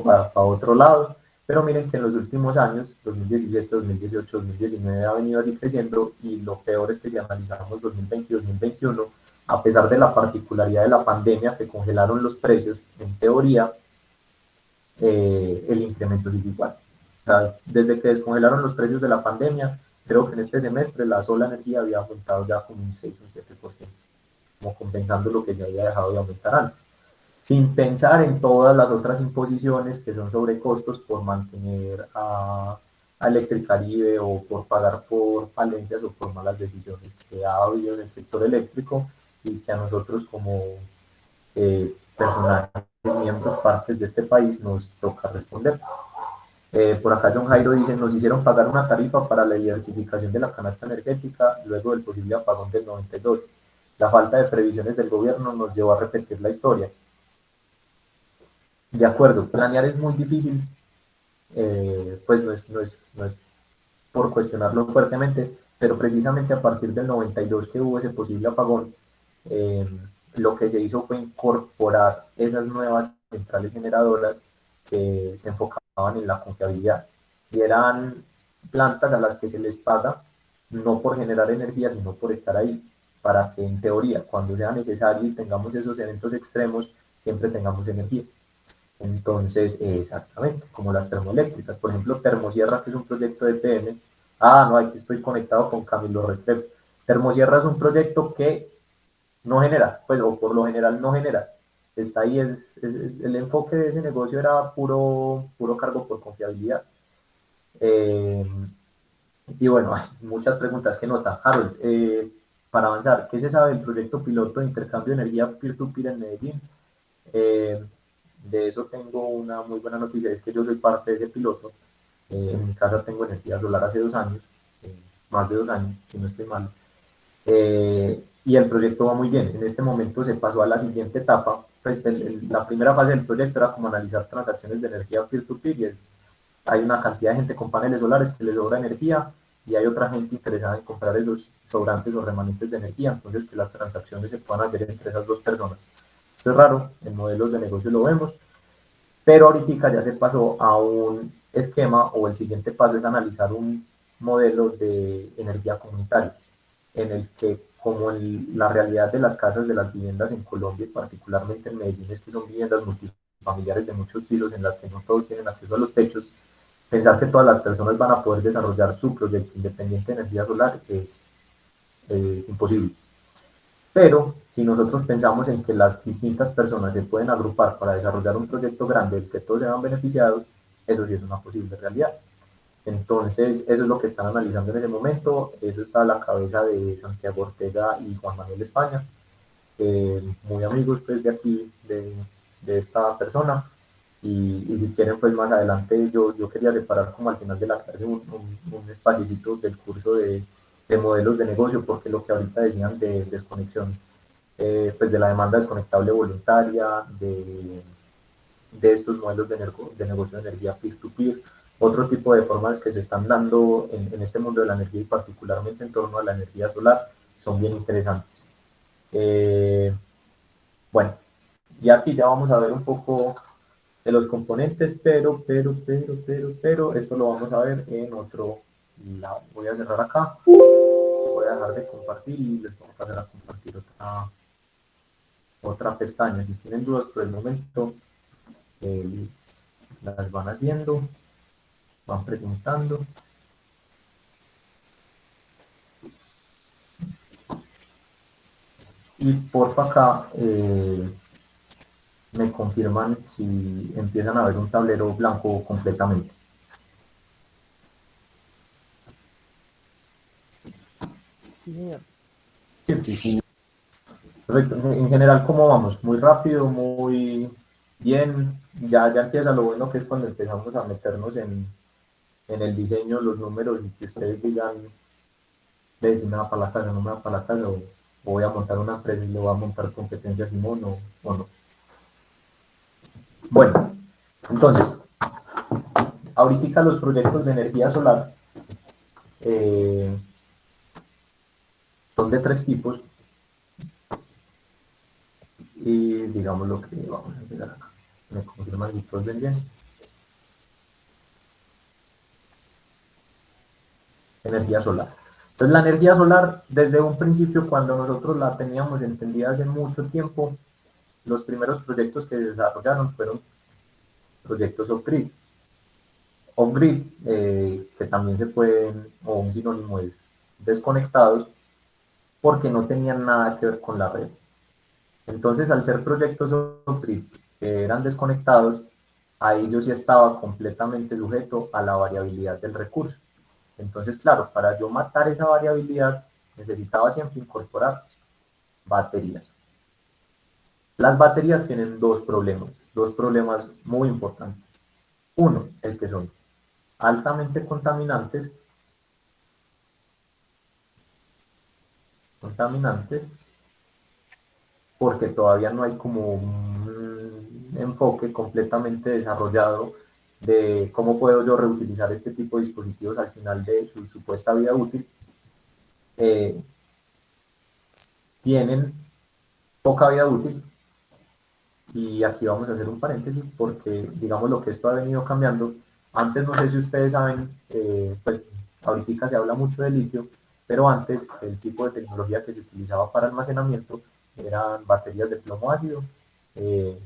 para otro lado, pero miren que en los últimos años, 2017, 2018, 2019 ha venido así creciendo y lo peor es que si analizamos 2020 y 2021, a pesar de la particularidad de la pandemia que congelaron los precios, en teoría el incremento sigue igual. O sea, desde que descongelaron los precios de la pandemia, creo que en este semestre la sola energía había aumentado ya como un 6 o un 7%, como compensando lo que se había dejado de aumentar antes. Sin pensar en todas las otras imposiciones que son sobre costos por mantener a Electricaribe o por pagar por falencias o por malas decisiones que ha habido en el sector eléctrico y que a nosotros como personajes, miembros, partes de este país nos toca responder. Por acá John Jairo dice, nos hicieron pagar una tarifa para la diversificación de la canasta energética luego del posible apagón del 92. La falta de previsiones del gobierno nos llevó a repetir la historia. De acuerdo, planear es muy difícil, pues no es por cuestionarlo fuertemente, pero precisamente a partir del 92 que hubo ese posible apagón, eh, lo que se hizo fue incorporar esas nuevas centrales generadoras que se enfocaban en la confiabilidad y eran plantas a las que se les paga no por generar energía, sino por estar ahí, para que en teoría, cuando sea necesario y tengamos esos eventos extremos, siempre tengamos energía. Entonces, exactamente, como las termoeléctricas. Por ejemplo, Termosierra, que es un proyecto de PM. No, aquí estoy conectado con Camilo Restrepo. Termosierra es un proyecto que no genera, pues, o por lo general no genera. Está ahí, el enfoque de ese negocio era puro cargo por confiabilidad. Eh, y bueno, hay muchas preguntas que nota. Harold, para avanzar, ¿qué se sabe del proyecto piloto de intercambio de energía peer-to-peer en Medellín? Eh, de eso tengo una muy buena noticia, es que yo soy parte de ese piloto. En mi casa tengo energía solar hace 2 años, más de 2 años, si no estoy mal. Y el proyecto va muy bien. En este momento se pasó a la siguiente etapa. Pues la primera fase del proyecto era como analizar transacciones de energía peer-to-peer. Hay una cantidad de gente con paneles solares que les sobra energía y hay otra gente interesada en comprar esos sobrantes o remanentes de energía. Entonces, que las transacciones se puedan hacer entre esas dos personas. Esto es raro, en modelos de negocio lo vemos, pero ahorita ya se pasó a un esquema, o el siguiente paso es analizar un modelo de energía comunitaria, en el que, como en la realidad de las casas, de las viviendas en Colombia, particularmente en Medellín, es que son viviendas multifamiliares de muchos pisos en las que no todos tienen acceso a los techos. Pensar que todas las personas van a poder desarrollar su proyecto independiente de energía solar es imposible. Pero si nosotros pensamos en que las distintas personas se pueden agrupar para desarrollar un proyecto grande del que todos se vean beneficiados, eso sí es una posible realidad. Entonces, eso es lo que están analizando en ese momento. Eso está a la cabeza de Santiago Ortega y Juan Manuel España, muy amigos pues, de aquí, de esta persona. Y si quieren, pues más adelante yo quería separar como al final de la clase un espacito del curso de modelos de negocio, porque lo que ahorita decían de desconexión, pues de la demanda desconectable voluntaria, de estos modelos de negocio de energía peer-to-peer, otro tipo de formas que se están dando en este mundo de la energía y particularmente en torno a la energía solar, son bien interesantes. Bueno, y aquí ya vamos a ver un poco de los componentes, pero, esto lo vamos a ver en otro lado. Voy a cerrar acá, voy a dejar de compartir y les voy a pasar a compartir otra pestaña. Si tienen dudas por el momento, eh, las van haciendo, van preguntando. Y porfa acá me confirman si empiezan a ver un tablero blanco completamente. Sí, señor. Sí, sí. Perfecto. En general, ¿cómo vamos? Muy rápido, muy bien. Ya empieza lo bueno, que es cuando empezamos a meternos en el diseño, los números, y que ustedes digan, ve, si me va para la casa, no me va para la casa, o voy a montar una empresa y le voy a montar competencias Simón o no. Bueno, entonces, ahorita los proyectos de energía solar eh, son de tres tipos, y digamos lo que vamos a empezar acá. Me confirman si todos ven bien. Energía solar. Entonces, la energía solar, desde un principio, cuando nosotros la teníamos entendida hace mucho tiempo, los primeros proyectos que se desarrollaron fueron proyectos off-grid. Off-grid, que también se pueden, o un sinónimo es desconectados, porque no tenían nada que ver con la red. Entonces, al ser proyectos off-grid que eran desconectados, ahí yo sí estaba completamente sujeto a la variabilidad del recurso. Entonces, claro, para yo matar esa variabilidad, necesitaba siempre incorporar baterías. Las baterías tienen dos problemas muy importantes. Uno es que son altamente contaminantes, porque todavía no hay como un enfoque completamente desarrollado de cómo puedo yo reutilizar este tipo de dispositivos al final de su supuesta vida útil. Eh, Tienen poca vida útil, y aquí vamos a hacer un paréntesis porque, digamos, lo que esto ha venido cambiando. Antes, no sé si ustedes saben, pues ahorita se habla mucho de litio, pero antes el tipo de tecnología que se utilizaba para almacenamiento eran baterías de plomo ácido, eh,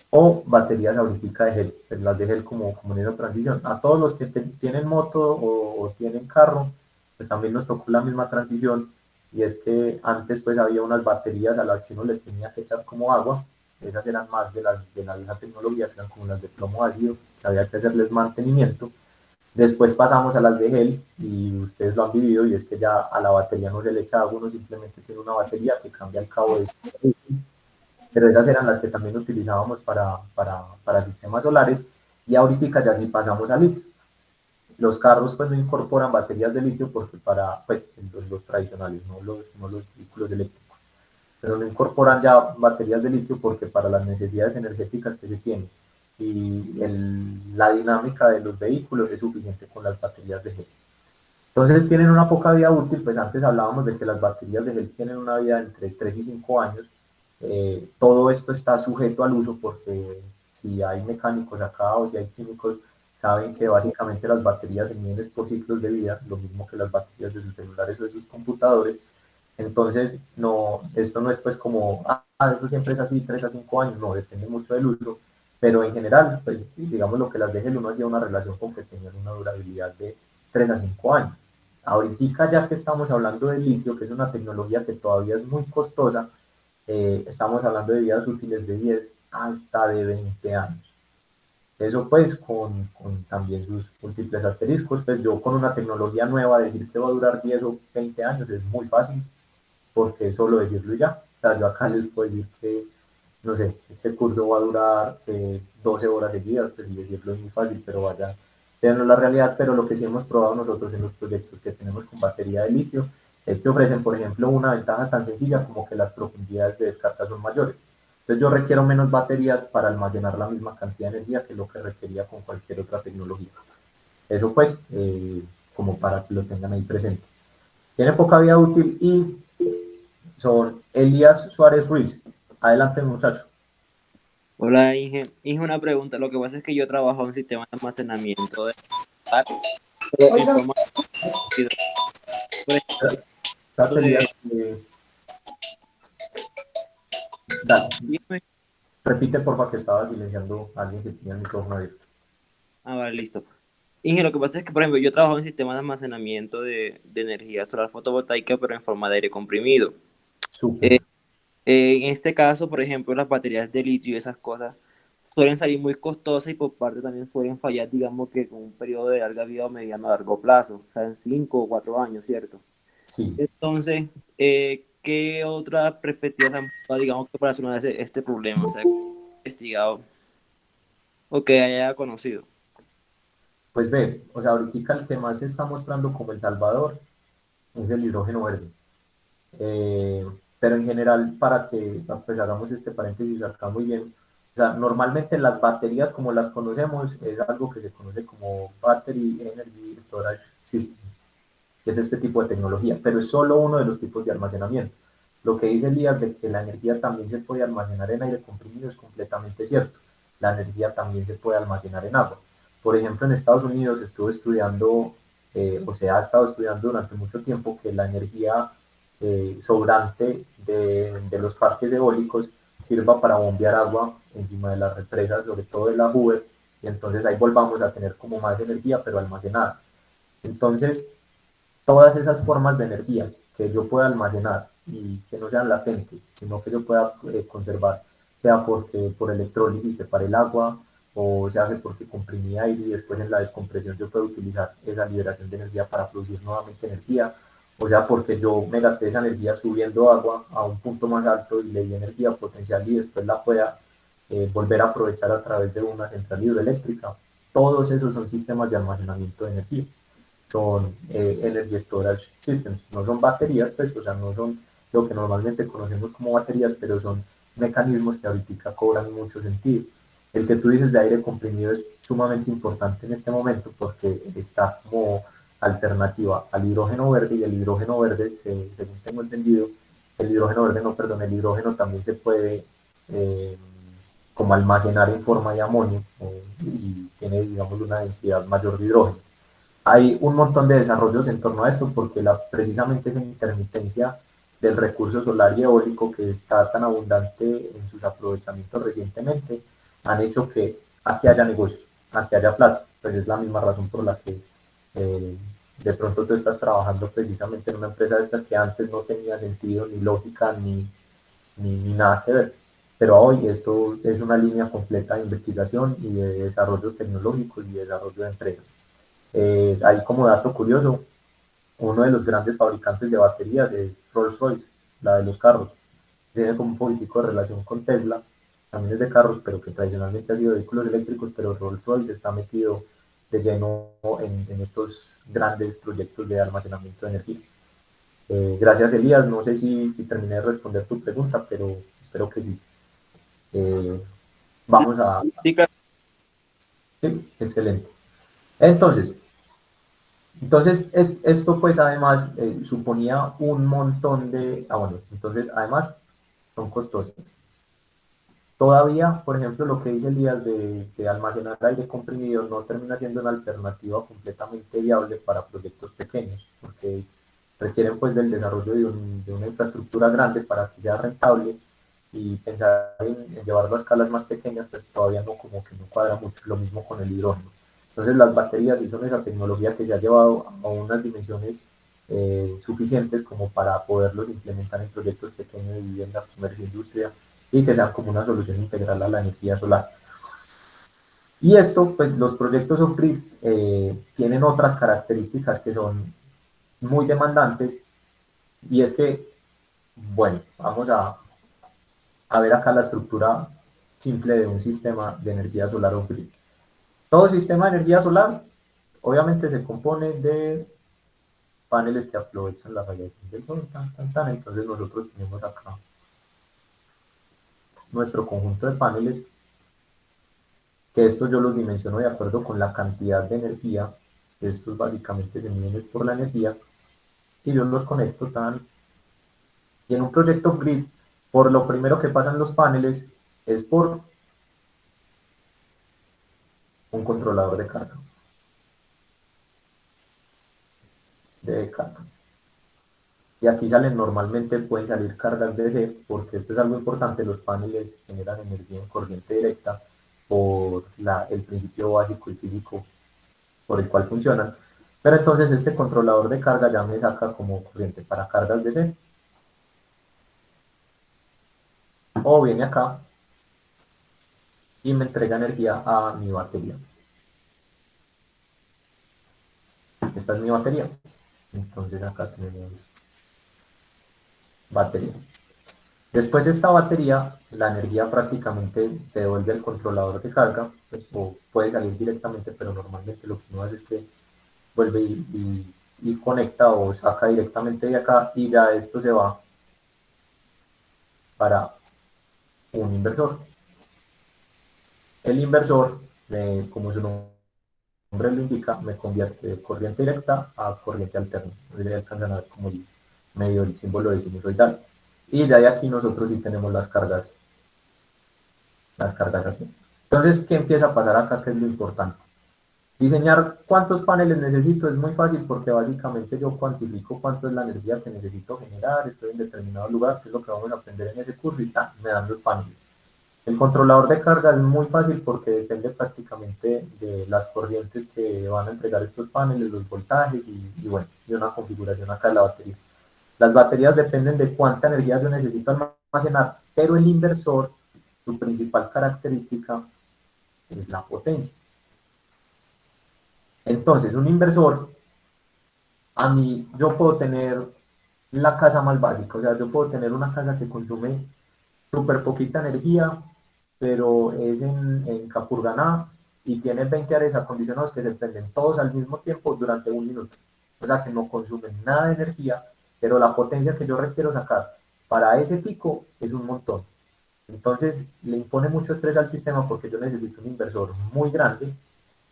o baterías ahorita de gel, pues las de gel como en esa transición. A todos los que tienen moto o tienen carro, pues también nos tocó la misma transición, y es que antes pues había unas baterías a las que uno les tenía que echar como agua. Esas eran más de la vieja tecnología, que eran como las de plomo ácido, que había que hacerles mantenimiento. Después pasamos a las de gel, y ustedes lo han vivido, y es que ya a la batería no se le echa agua, uno simplemente tiene una batería que cambia el cabo de, pero esas eran las que también utilizábamos para sistemas solares. Y ahorita ya sí pasamos a litio. Los carros pues no incorporan baterías de litio, porque para, pues los tradicionales, no los vehículos eléctricos, pero no incorporan ya baterías de litio, porque para las necesidades energéticas que se tienen y la dinámica de los vehículos es suficiente con las baterías de gel. Entonces tienen una poca vida útil. Pues antes hablábamos de que las baterías de gel tienen una vida entre 3 y 5 años, Todo esto está sujeto al uso porque si hay mecánicos acá o si hay químicos, saben que básicamente las baterías se miden por ciclos de vida, lo mismo que las baterías de sus celulares o de sus computadores. Entonces, no, esto no es pues como, esto siempre es así, 3 a 5 años, no, depende mucho del uso, pero en general, pues digamos lo que las DGL uno hacía una relación con que tenían una durabilidad de 3 a 5 años. Ahorita ya que estamos hablando de litio, que es una tecnología que todavía es muy costosa, estamos hablando de vidas útiles de 10 hasta de 20 años. Eso pues con también sus múltiples asteriscos, pues yo con una tecnología nueva decir que va a durar 10 o 20 años es muy fácil, porque es solo decirlo y ya. O sea, yo acá les puedo decir que, no sé, este curso va a durar 12 horas seguidas, pues y decirlo es muy fácil, pero vaya, ya no es la realidad, pero lo que sí hemos probado nosotros en los proyectos que tenemos con batería de litio es que ofrecen, por ejemplo, una ventaja tan sencilla como que las profundidades de descarga son mayores. Entonces yo requiero menos baterías para almacenar la misma cantidad de energía que lo que requería con cualquier otra tecnología. Eso pues, como para que lo tengan ahí presente. Tiene poca vida útil y son Elías Suárez Ruiz. Adelante, muchacho. Hola, Inge. Inge, una pregunta. Lo que pasa es que yo trabajo en un sistema de almacenamiento de datos, pero en Oiga, forma de por ejemplo, Elías, de dale, dime. repite porfa que estaba silenciando a alguien que tenía el micrófono abierto. Ah, vale, listo. Inge, lo que pasa es que, por ejemplo, yo trabajo en un sistema de almacenamiento de energía solar fotovoltaica, pero en forma de aire comprimido. Súper. Eh, en este caso, por ejemplo, las baterías de litio y esas cosas suelen salir muy costosas y por parte también suelen fallar, digamos que con un periodo de larga vida o mediano a largo plazo, o sea, en 5 o 4 años, ¿cierto? Sí. Entonces, ¿qué otras perspectivas han buscado, digamos, que para solucionar este problema? O sea, investigado o que haya conocido. Pues ve, o sea, ahorita el que más se está mostrando como El Salvador es el hidrógeno verde. Eh, pero en general, para que pues, hagamos este paréntesis acá muy bien, o sea, normalmente las baterías como las conocemos es algo que se conoce como Battery Energy Storage System, que es este tipo de tecnología, pero es solo uno de los tipos de almacenamiento. Lo que dice Elías de que la energía también se puede almacenar en aire comprimido es completamente cierto. La energía también se puede almacenar en agua. Por ejemplo, en Estados Unidos estuve estudiando, o se ha estado estudiando durante mucho tiempo que la energía sobrante de los parques eólicos sirva para bombear agua encima de las represas, sobre todo de la Hoover, y entonces ahí volvamos a tener como más energía, pero almacenada. Entonces, todas esas formas de energía que yo pueda almacenar y que no sean latentes, sino que yo pueda conservar, sea porque por electrólisis separe el agua, o se hace porque comprimí aire y después en la descompresión yo puedo utilizar esa liberación de energía para producir nuevamente energía, o sea porque yo me gasté esa energía subiendo agua a un punto más alto y le di energía potencial y después la pueda volver a aprovechar a través de una central hidroeléctrica. Todos esos son sistemas de almacenamiento de energía, son Energy Storage Systems. No son baterías, pues, o sea, no son lo que normalmente conocemos como baterías, pero son mecanismos que ahorita cobran mucho sentido. El que tú dices de aire comprimido es sumamente importante en este momento porque está como alternativa al hidrógeno verde y el hidrógeno verde, según tengo entendido, el hidrógeno verde, no, perdón, el hidrógeno también se puede eh, como almacenar en forma de amonio y tiene, digamos, una densidad mayor de hidrógeno. Hay un montón de desarrollos en torno a esto porque precisamente esa intermitencia del recurso solar y eólico que está tan abundante en sus aprovechamientos recientemente han hecho que aquí haya negocio, aquí haya plata. Pues es la misma razón por la que eh, de pronto tú estás trabajando precisamente en una empresa de estas que antes no tenía sentido, ni lógica, ni nada que ver. Pero hoy esto es una línea completa de investigación y de desarrollos tecnológicos y de desarrollo de empresas. Ahí como dato curioso, uno de los grandes fabricantes de baterías es Rolls-Royce, la de los carros. Tiene como un poquitico de relación con Tesla, también es de carros, pero que tradicionalmente ha sido de vehículos eléctricos, pero Rolls-Royce está metido de lleno en estos grandes proyectos de almacenamiento de energía. Gracias, Elías. No sé si terminé de responder tu pregunta, pero espero que sí. Eh, vamos a... Sí, claro. Sí, excelente. Entonces, esto pues además suponía un montón de, bueno, entonces además son costosas. Todavía, por ejemplo, lo que dice Elías de almacenar aire comprimido no termina siendo una alternativa completamente viable para proyectos pequeños, porque requieren pues del desarrollo de una infraestructura grande para que sea rentable, y pensar en llevarlo a escalas más pequeñas pues todavía no, como que no cuadra mucho. Lo mismo con el hidrógeno. Entonces las baterías sí son esa tecnología que se ha llevado a unas dimensiones suficientes como para poderlos implementar en proyectos pequeños de vivienda, comercio, industria, y que sean como una solución integral a la energía solar. Y esto, pues los proyectos off-grid tienen otras características que son muy demandantes, y es que, bueno, vamos a ver acá la estructura simple de un sistema de energía solar off-grid. Todo sistema de energía solar obviamente se compone de paneles que aprovechan la radiación del sol, entonces nosotros tenemos acá nuestro conjunto de paneles, que estos yo los dimensiono de acuerdo con la cantidad de energía. Estos básicamente se miden por la energía, y yo los conecto y en un proyecto grid, por lo primero que pasan los paneles es por un controlador de carga. Y aquí normalmente pueden salir cargas DC, porque esto es algo importante: los paneles generan energía en corriente directa por el principio básico y físico por el cual funcionan. Pero entonces este controlador de carga ya me saca como corriente para cargas DC, o viene acá y me entrega energía a mi batería. Esta es mi batería. Entonces acá tenemos batería. Después de esta batería, la energía prácticamente se devuelve al controlador de carga, pues, o puede salir directamente, pero normalmente lo que uno hace es que vuelve y conecta o saca directamente de acá, y ya esto se va para un inversor. El inversor, como su nombre lo indica, me convierte de corriente directa a corriente alterna. Entonces ya alcanzan a ver como medio el símbolo de sinusoidal. Y ya de aquí nosotros sí tenemos las cargas así. Entonces, ¿qué empieza a pasar acá? ¿Qué es lo importante? Diseñar cuántos paneles necesito es muy fácil, porque básicamente yo cuantifico cuánto es la energía que necesito generar, estoy en determinado lugar, que es lo que vamos a aprender en ese curso, y me dan los paneles. El controlador de carga es muy fácil porque depende prácticamente de las corrientes que van a entregar estos paneles, los voltajes y bueno, y una configuración acá de la batería. Las baterías dependen de cuánta energía yo necesito almacenar, pero el inversor, su principal característica es la potencia. Entonces, un inversor, a mí, yo puedo tener la casa más básica, o sea, yo puedo tener una casa que consume súper poquita energía, pero es en Capurganá, y tiene 20 aires acondicionados que se prenden todos al mismo tiempo durante un minuto. O sea, que no consumen nada de energía, pero la potencia que yo requiero sacar para ese pico es un montón. Entonces, le impone mucho estrés al sistema, porque yo necesito un inversor muy grande,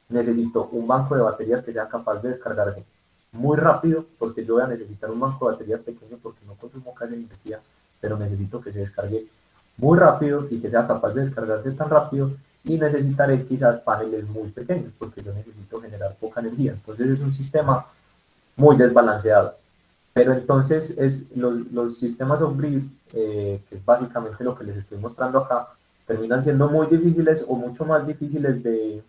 necesito un banco de baterías que sea capaz de descargarse muy rápido, porque yo voy a necesitar un banco de baterías pequeño porque no consumo casi energía, pero necesito que se descargue muy rápido y que sea capaz de descargarse tan rápido, y necesitaré quizás paneles muy pequeños porque yo necesito generar poca energía. Entonces es un sistema muy desbalanceado. Pero entonces los sistemas off-grid, que es básicamente lo que les estoy mostrando acá, terminan siendo muy difíciles, o mucho más difíciles de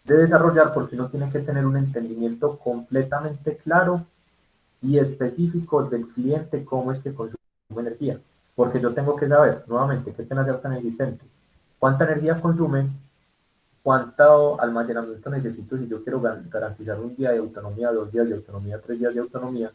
desarrollar, porque uno tiene que tener un entendimiento completamente claro y específico del cliente, cómo es que consume energía. Porque yo tengo que saber, nuevamente, qué pena ser tan existente, cuánta energía consume, cuánto almacenamiento necesito si yo quiero garantizar un día de autonomía, 2 días de autonomía, 3 días de autonomía,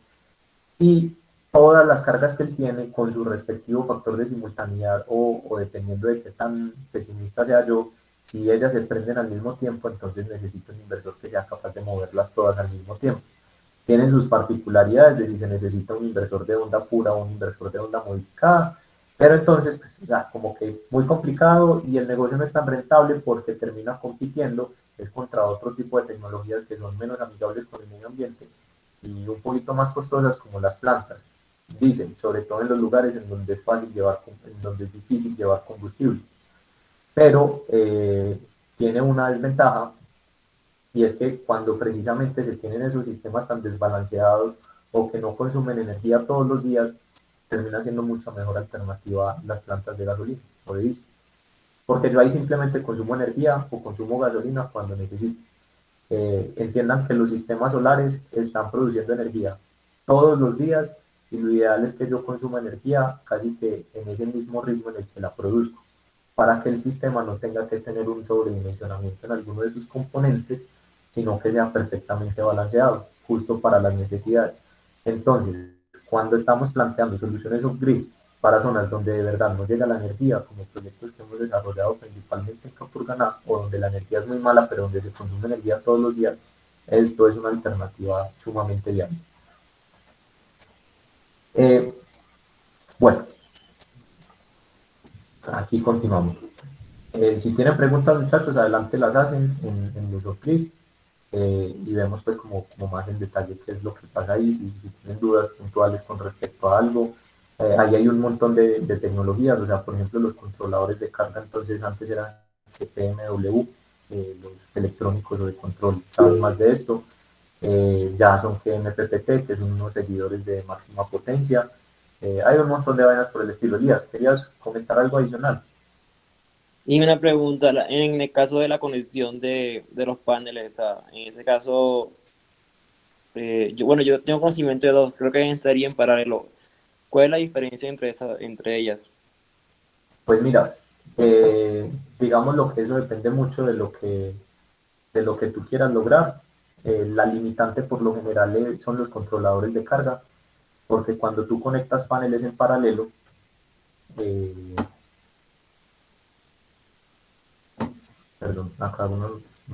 y todas las cargas que él tiene con su respectivo factor de simultaneidad, o dependiendo de qué tan pesimista sea yo, si ellas se prenden al mismo tiempo, entonces necesito un inversor que sea capaz de moverlas todas al mismo tiempo. Tienen sus particularidades de si se necesita un inversor de onda pura o un inversor de onda modificada, pero entonces, pues, o sea, como que muy complicado, y el negocio no es tan rentable porque termina compitiendo es contra otro tipo de tecnologías que son menos amigables con el medio ambiente y un poquito más costosas, como las plantas. diésel, sobre todo en los lugares en donde es fácil llevar, en donde es difícil llevar combustible. Pero tiene una desventaja, y es que cuando precisamente se tienen esos sistemas tan desbalanceados o que no consumen energía todos los días, termina siendo mucha mejor alternativa las plantas de gasolina o de diésel. Porque yo ahí simplemente consumo energía o consumo gasolina cuando necesito. Entiendan que los sistemas solares están produciendo energía todos los días, y lo ideal es que yo consuma energía casi que en ese mismo ritmo en el que la produzco, para que el sistema no tenga que tener un sobredimensionamiento en alguno de sus componentes, sino que sea perfectamente balanceado, justo para las necesidades. Entonces, cuando estamos planteando soluciones off-grid para zonas donde de verdad no llega la energía, como proyectos que hemos desarrollado principalmente en Capurganá, o donde la energía es muy mala, pero donde se consume energía todos los días, esto es una alternativa sumamente viable. Bueno, aquí continuamos. Si tienen preguntas, muchachos, adelante las hacen en los off-grid, y vemos pues como más en detalle qué es lo que pasa ahí, si tienen dudas puntuales con respecto a algo. Ahí hay un montón de tecnologías, o sea, por ejemplo, los controladores de carga, entonces antes eran PMW, los electrónicos o de control saben más de esto. Ya son que MPPT, que son unos seguidores de máxima potencia. Hay un montón de vainas por el estilo. Elías, ¿querías comentar algo adicional? Y una pregunta, en el caso de la conexión de los paneles, o sea, en ese caso, bueno, yo tengo conocimiento de dos, creo que estaría en paralelo. ¿Cuál es la diferencia entre ellas? Pues mira, digamos lo que eso depende mucho de lo que tú quieras lograr. La limitante por lo general son los controladores de carga, porque cuando tú conectas paneles en paralelo, eh, perdón, acá una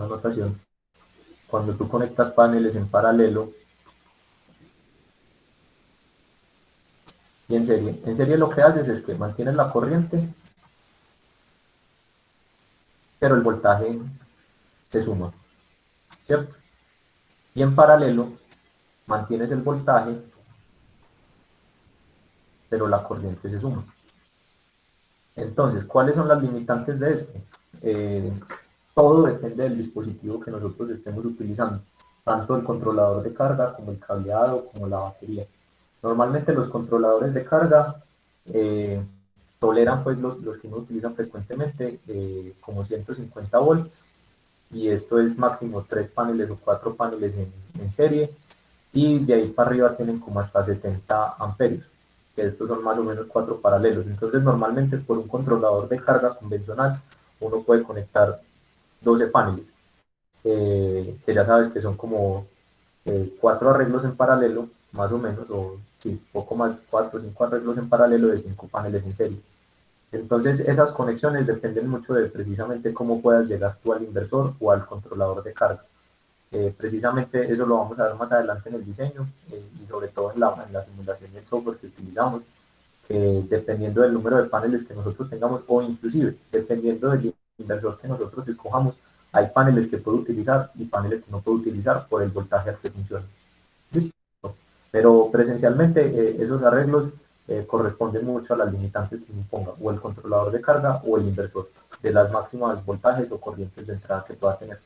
anotación, cuando tú conectas paneles en paralelo y en serie lo que haces es que mantienes la corriente, pero el voltaje se suma, ¿cierto? Y en paralelo mantienes el voltaje, pero la corriente se suma. Entonces, ¿cuáles son las limitantes de esto? Eh, Todo depende del dispositivo que nosotros estemos utilizando, tanto el controlador de carga como el cableado, como la batería. Normalmente los controladores de carga toleran pues los que uno utiliza frecuentemente, como 150 volts, y esto es máximo 3 paneles o 4 paneles en serie, y de ahí para arriba tienen como hasta 70 amperios, que estos son más o menos 4 paralelos. Entonces normalmente por un controlador de carga convencional uno puede conectar 12 paneles, que ya sabes que son como 4 arreglos en paralelo, más o menos, o sí, poco más, 4 o 5 arreglos en paralelo de 5 paneles en serie. Entonces esas conexiones dependen mucho de precisamente cómo puedas llegar tú al inversor o al controlador de carga. Precisamente eso lo vamos a ver más adelante en el diseño, y sobre todo en la simulación y el software que utilizamos, que dependiendo del número de paneles que nosotros tengamos, o inclusive dependiendo del inversor que nosotros escojamos, hay paneles que puedo utilizar y paneles que no puedo utilizar por el voltaje al que funciona. ¿Listo? Pero presencialmente esos arreglos corresponden mucho a las limitantes que me imponga o el controlador de carga o el inversor, de las máximas voltajes o corrientes de entrada que pueda tener.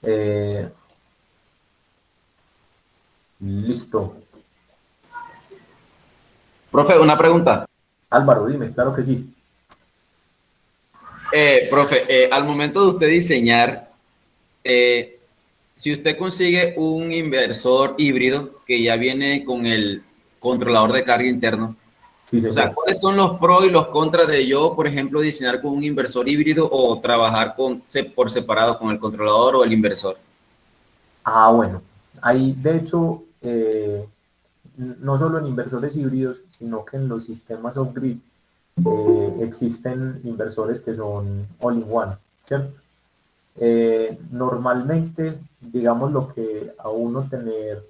Eh, Listo. Profe, una pregunta. Álvaro, dime, claro que sí. Profe, al momento de usted diseñar, eh, si usted consigue un inversor híbrido que ya viene con el controlador de carga interno, Sí, o sea, señor. ¿cuáles son los pros y los contras de yo, por ejemplo, diseñar con un inversor híbrido o trabajar por separado con el controlador o el inversor? Bueno, ahí de hecho, no solo en inversores híbridos, sino que en los sistemas off-grid existen inversores que son all-in-one, ¿cierto? Normalmente, digamos, lo que a uno tener,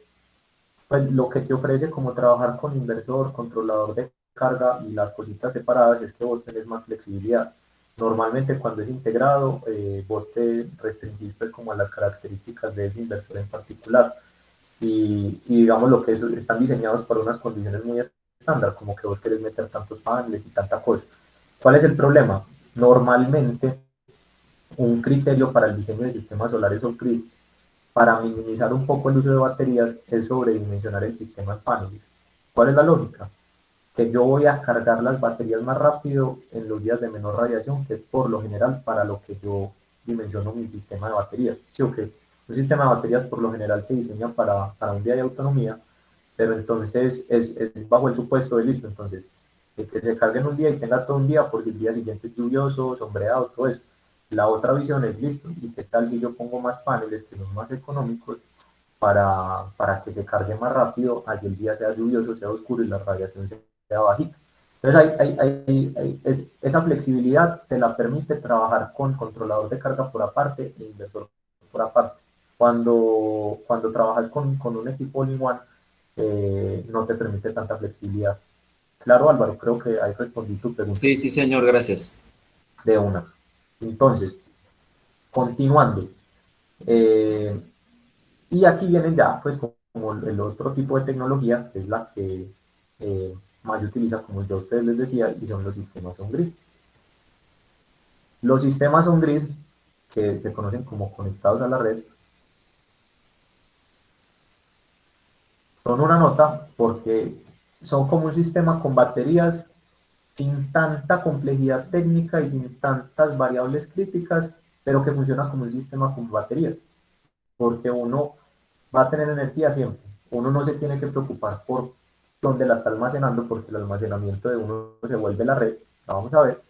pues lo que te ofrece como trabajar con inversor, controlador de carga y las cositas separadas es que vos tenés más flexibilidad. Normalmente cuando es integrado, vos te restringís pues como a las características de ese inversor en particular. y digamos lo que están diseñados para unas condiciones muy estándar, como que vos querés meter tantos paneles y tanta cosa. ¿Cuál es el problema? Normalmente, un criterio para el diseño de sistemas solares off-grid, para minimizar un poco el uso de baterías, es sobredimensionar el sistema en paneles. ¿Cuál es la lógica? Que yo voy a cargar las baterías más rápido en los días de menor radiación, que es por lo general para lo que yo dimensiono mi sistema de baterías. ¿Sí o qué? Un sistema de baterías por lo general se diseña para un día de autonomía, pero entonces es bajo el supuesto de listo, entonces, de que se cargue en un día y tenga todo un día por si el día siguiente es lluvioso, sombreado, todo eso. La otra visión es listo, ¿y qué tal si yo pongo más paneles que son más económicos para que se cargue más rápido, así el día sea lluvioso, sea oscuro y la radiación sea bajita? Entonces, esa flexibilidad te la permite trabajar con controlador de carga por aparte e inversor por aparte. Cuando trabajas con un equipo all-in-one, no te permite tanta flexibilidad. Claro, Álvaro, creo que ahí respondí tu pregunta. Sí, sí, señor, gracias. De una. Entonces, continuando. Y aquí vienen ya, pues, como el otro tipo de tecnología, que es la que más se utiliza, como yo a ustedes les decía, y son los sistemas on-grid. Los sistemas on-grid, que se conocen como conectados a la red, son una nota porque son como un sistema con baterías sin tanta complejidad técnica y sin tantas variables críticas, pero que funciona como un sistema con baterías, porque uno va a tener energía siempre. Uno no se tiene que preocupar por dónde la está almacenando, porque el almacenamiento de uno se vuelve la red, la vamos a ver,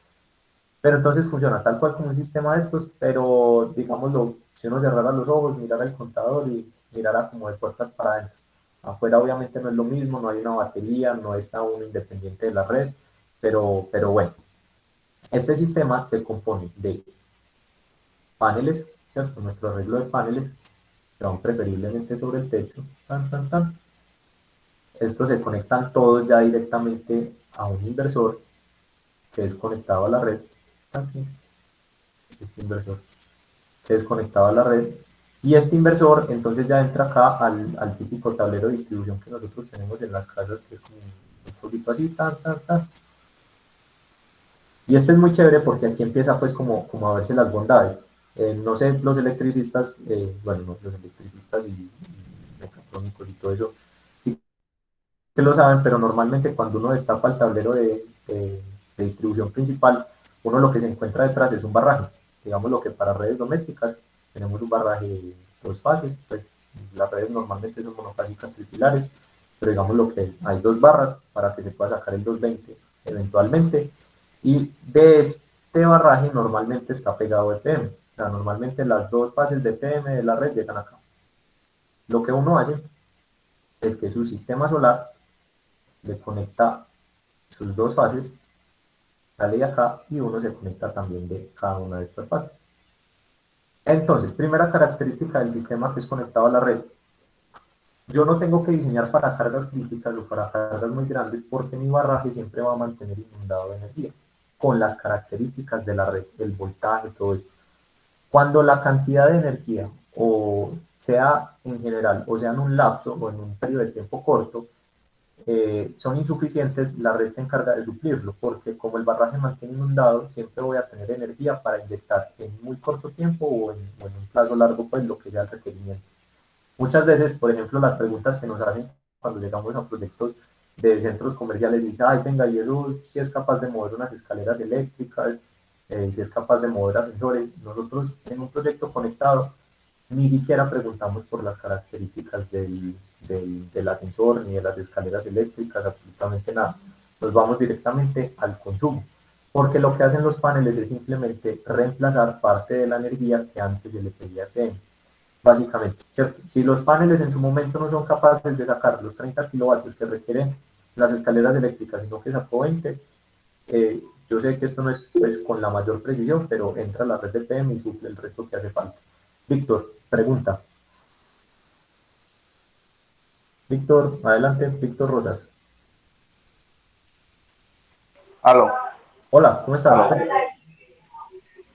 pero entonces funciona tal cual como un sistema de estos, pero digámoslo, si uno cerrara los ojos, mirara el contador y mirara como de puertas para adentro. Afuera obviamente no es lo mismo, no hay una batería, no está uno independiente de la red, pero bueno, este sistema se compone de paneles, ¿cierto? Nuestro arreglo de paneles, que van preferiblemente sobre el techo, tan, tan, tan. Estos se conectan todos ya directamente a un inversor que es conectado a la red. Aquí, este inversor que es conectado a la red. Y este inversor entonces ya entra acá al típico tablero de distribución que nosotros tenemos en las casas, que es como un poquito así, tan, tan, tan. Y este es muy chévere porque aquí empieza pues como a verse las bondades. No sé, los electricistas, bueno, no, los electricistas y mecatrónicos y todo eso, sí que lo saben, pero normalmente cuando uno destapa el tablero de distribución principal, uno lo que se encuentra detrás es un barraje. Digamos lo que para redes domésticas tenemos un barraje de dos fases, pues las redes normalmente son monofásicas tripilares, pero digamos lo que hay dos barras para que se pueda sacar el 220 eventualmente, y de este barraje normalmente está pegado EPM, o sea, normalmente las dos fases de EPM de la red llegan acá. Lo que uno hace es que su sistema solar le conecta sus dos fases, sale de acá y uno se conecta también de cada una de estas fases. Entonces, primera característica del sistema que es conectado a la red. Yo no tengo que diseñar para cargas críticas o para cargas muy grandes porque mi barraje siempre va a mantener inundado de energía con las características de la red, el voltaje, todo eso. Cuando la cantidad de energía, o sea en general, o sea en un lapso o en un periodo de tiempo corto, son insuficientes, la red se encarga de suplirlo, porque como el barraje mantiene inundado, siempre voy a tener energía para inyectar en muy corto tiempo o en un plazo largo, pues lo que sea el requerimiento. Muchas veces, por ejemplo, las preguntas que nos hacen cuando llegamos a proyectos de centros comerciales y dicen, ay, venga, y eso si es capaz de mover unas escaleras eléctricas, si es capaz de mover ascensores. Nosotros en un proyecto conectado ni siquiera preguntamos por las características del ascensor ni de las escaleras eléctricas, absolutamente nada. Nos vamos directamente al consumo, porque lo que hacen los paneles es simplemente reemplazar parte de la energía que antes se le pedía a TM, básicamente, ¿cierto? Si los paneles en su momento no son capaces de sacar los 30 kilovatios que requieren las escaleras eléctricas, sino que sacó 20, yo sé que esto no es pues, con la mayor precisión, pero entra a la red de PM y suple el resto que hace falta. Víctor, pregunta. Víctor, adelante, Víctor Rosas. Aló. Hola, ¿cómo estás?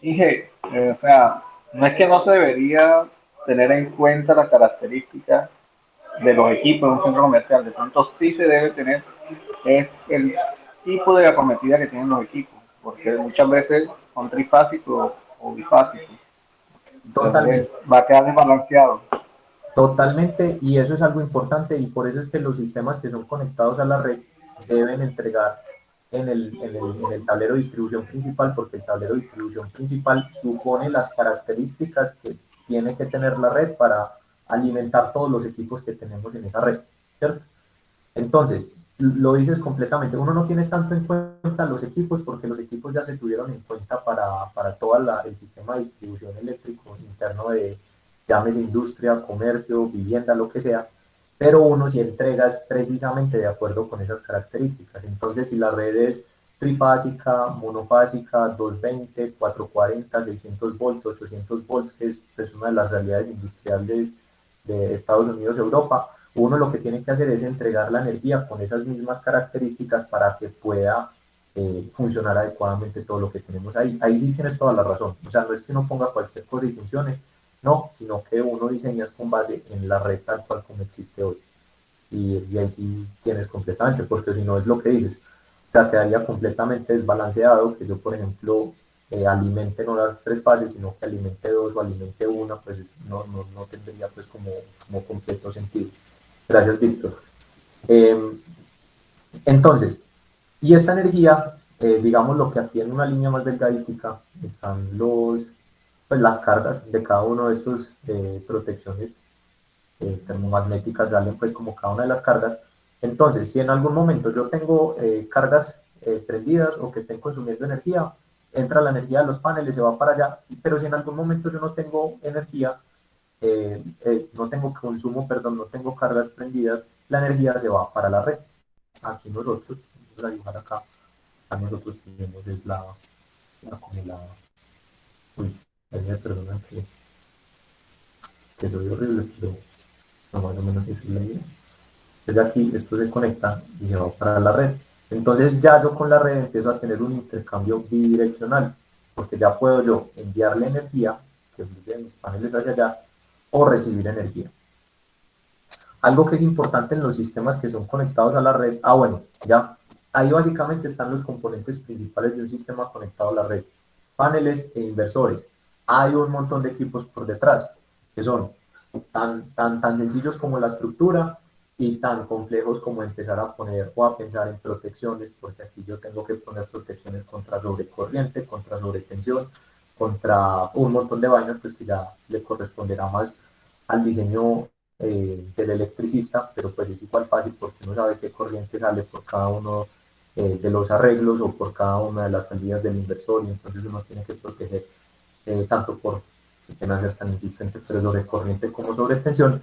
Dije, o sea, no es que no se debería tener en cuenta las características de los equipos en un centro comercial. De pronto sí se debe tener es el tipo de acometida que tienen los equipos, porque muchas veces son trifásicos o bifásicos. Entonces Totalmente. va a quedar desbalanceado. Totalmente, y eso es algo importante y por eso es que los sistemas que son conectados a la red deben entregar en el tablero de distribución principal, porque el tablero de distribución principal supone las características que tiene que tener la red para alimentar todos los equipos que tenemos en esa red, ¿cierto? Entonces, lo dices completamente, uno no tiene tanto en cuenta los equipos porque los equipos ya se tuvieron en cuenta para todo el sistema de distribución eléctrico interno de, llámese industria, comercio, vivienda, lo que sea, pero uno si entrega es precisamente de acuerdo con esas características. Entonces, si la red es trifásica, monofásica, 220, 440, 600 volts, 800 volts, que es una de las realidades industriales de Estados Unidos y Europa, uno lo que tiene que hacer es entregar la energía con esas mismas características para que pueda funcionar adecuadamente todo lo que tenemos ahí. Ahí sí tienes toda la razón. O sea, no es que uno ponga cualquier cosa y funcione, no, sino que uno diseña con base en la red tal cual como existe hoy. Y ahí sí tienes completamente, porque si no es lo que dices. O sea, quedaría completamente desbalanceado que yo, por ejemplo, alimente no las tres fases, sino que alimente dos o alimente una, pues no tendría pues como completo sentido. Gracias, Víctor. Entonces, y esta energía, digamos lo que aquí en una línea más delgadítica están pues las cargas de cada uno de estos protecciones termomagnéticas, salen pues como cada una de las cargas. Entonces, si en algún momento yo tengo cargas prendidas o que estén consumiendo energía, entra la energía de los paneles, se va para allá, pero si en algún momento yo no tengo energía, no tengo consumo, perdón, no tengo cargas prendidas, la energía se va para la red. Aquí nosotros, vamos a dibujar acá, a nosotros tenemos es la acumulada. Uy, perdona que soy horrible, pero no, más o menos esa es la idea. Entonces aquí esto se conecta y se va para la red. Entonces ya yo con la red empiezo a tener un intercambio bidireccional, porque ya puedo yo enviarle energía, que fluye de mis paneles hacia allá, o recibir energía. Algo que es importante en los sistemas que son conectados a la red, bueno, ya, ahí básicamente están los componentes principales de un sistema conectado a la red, paneles e inversores. Hay un montón de equipos por detrás, que son tan sencillos como la estructura y tan complejos como empezar a poner o a pensar en protecciones, porque aquí yo tengo que poner protecciones contra sobrecorriente, contra sobretensión, contra un montón de vainas, pues que ya le corresponderá más al diseño del electricista, pero pues es igual fácil porque uno sabe qué corriente sale por cada uno de los arreglos o por cada una de las salidas del inversor, y entonces uno tiene que proteger tanto por, que pena ser tan insistente, pero sobre corriente como sobre tensión.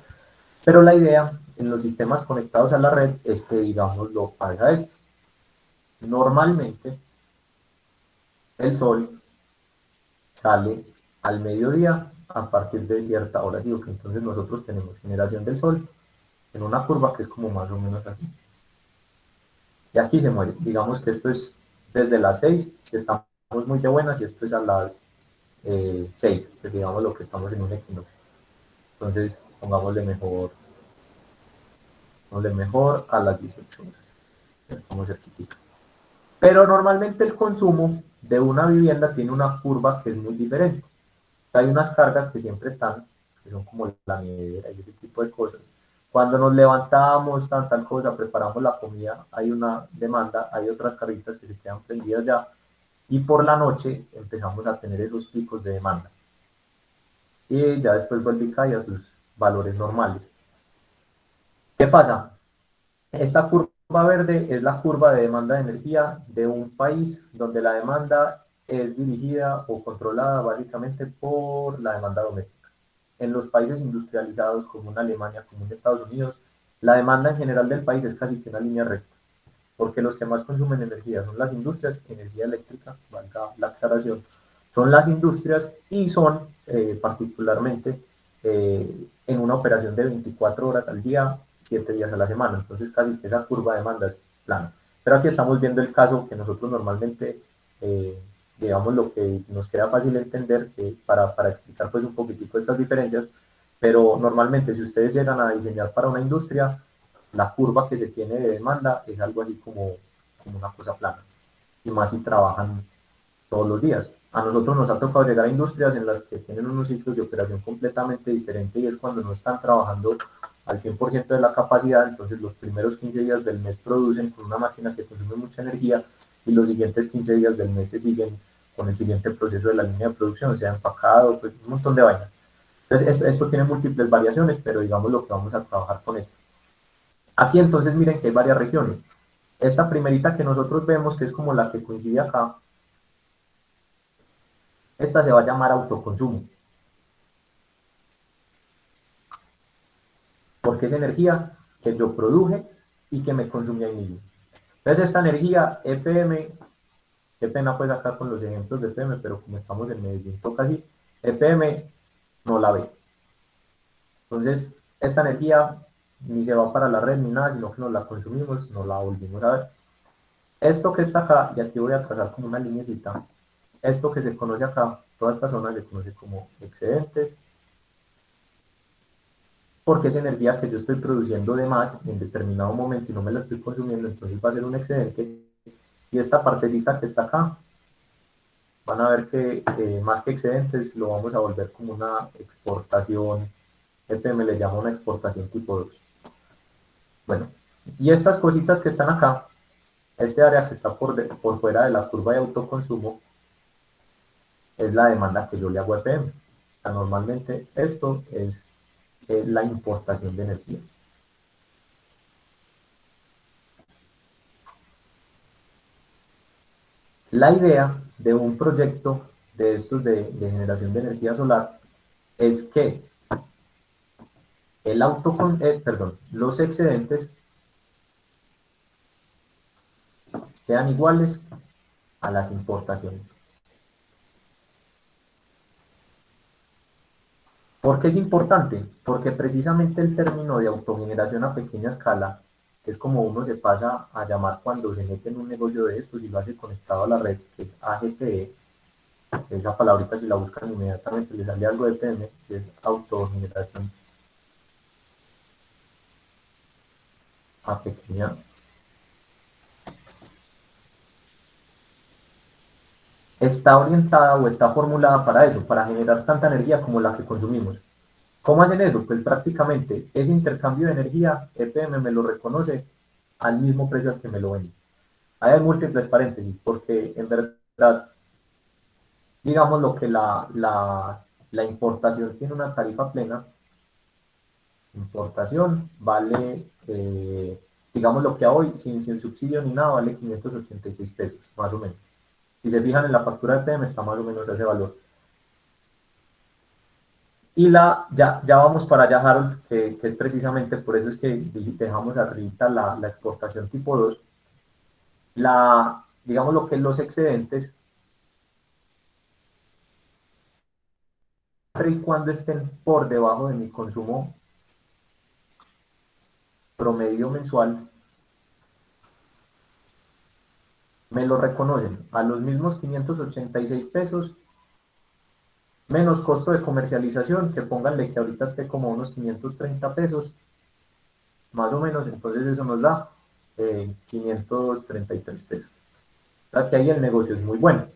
Pero la idea en los sistemas conectados a la red es que, digamos, lo haga esto. Normalmente el sol sale al mediodía a partir de cierta hora, sí, que entonces nosotros tenemos generación del sol en una curva que es como más o menos así. Y aquí se muere. Digamos que esto es desde las 6, si estamos muy de buenas, y esto es a las 6, pues digamos lo que estamos en un equinoccio. Entonces, pongámosle mejor a las 18 horas. Ya estamos cerquita. Pero normalmente el consumo de una vivienda tiene una curva que es muy diferente. Hay unas cargas que siempre están, que son como la nevera y ese tipo de cosas. Cuando nos levantamos, tal cosa, preparamos la comida, hay una demanda, hay otras carritas que se quedan prendidas ya, y por la noche empezamos a tener esos picos de demanda. Y ya después vuelve y cae a sus valores normales. ¿Qué pasa? Esta curva verde es la curva de demanda de energía de un país donde la demanda es dirigida o controlada básicamente por la demanda doméstica. En los países industrializados como en Alemania, como en Estados Unidos, la demanda en general del país es casi que una línea recta, porque los que más consumen energía son las industrias, energía eléctrica, valga la aclaración, son las industrias y son particularmente en una operación de 24 horas al día, 7 días a la semana. Entonces casi que esa curva de demanda es plana. Pero aquí estamos viendo el caso que nosotros normalmente, digamos, lo que nos queda fácil entender, que para explicar pues un poquitico estas diferencias, Pero normalmente si ustedes llegan a diseñar para una industria, la curva que se tiene de demanda es algo así como una cosa plana, y más si trabajan todos los días. A nosotros nos ha tocado llegar a industrias en las que tienen unos ciclos de operación completamente diferentes y es cuando no están trabajando al 100% de la capacidad, entonces los primeros 15 días del mes producen con una máquina que consume mucha energía y los siguientes 15 días del mes se siguen con el siguiente proceso de la línea de producción, sea empacado, pues un montón de vainas. Entonces esto tiene múltiples variaciones, pero digamos lo que vamos a trabajar con esto. Aquí entonces miren que hay varias regiones. Esta primerita que nosotros vemos, que es como la que coincide acá, esta se va a llamar autoconsumo, porque es energía que yo produje y que me consumí ahí mismo. Entonces esta energía EPM, qué pena pues acá con los ejemplos de EPM, pero como estamos en Medellín toca así, EPM no la ve. Entonces esta energía ni se va para la red ni nada, sino que nos la consumimos, nos la volvimos a ver. Esto que está acá, y aquí voy a trazar como una linecita, esto que se conoce acá, toda esta zona se conoce como excedentes, porque es energía que yo estoy produciendo de más en determinado momento y no me la estoy consumiendo, entonces va a ser un excedente. Y esta partecita que está acá, van a ver que más que excedentes lo vamos a volver como una exportación, EPM le llama una exportación tipo 2. Bueno, y estas cositas que están acá, este área que está por fuera de la curva de autoconsumo, es la demanda que yo le hago a EPM. O sea, normalmente esto es la importación de energía. La idea de un proyecto de estos de generación de energía solar es que los excedentes sean iguales a las importaciones. ¿Por qué es importante? Porque precisamente el término de autogeneración a pequeña escala, que es como uno se pasa a llamar cuando se mete en un negocio de estos y lo hace conectado a la red, que es AGPE, esa palabrita si la buscan inmediatamente le sale algo de PM, que es autogeneración a pequeña. Está orientada o está formulada para eso, para generar tanta energía como la que consumimos. ¿Cómo hacen eso? Pues prácticamente ese intercambio de energía, EPM me lo reconoce al mismo precio al que me lo vende. Ahí hay múltiples paréntesis, porque en verdad, digamos lo que la importación tiene una tarifa plena, importación vale, digamos lo que a hoy, sin subsidio ni nada, vale 586 pesos, más o menos. Si se fijan en la factura de PM está más o menos ese valor. Y ya vamos para allá, Harold, que es precisamente por eso es que dejamos arriba la exportación tipo 2. Digamos lo que los excedentes, siempre y cuando estén por debajo de mi consumo promedio mensual, me lo reconocen a los mismos 586 pesos, menos costo de comercialización, que pónganle que ahorita esté como unos 530 pesos, más o menos, entonces eso nos da 533 pesos. O sea que ahí el negocio es muy bueno.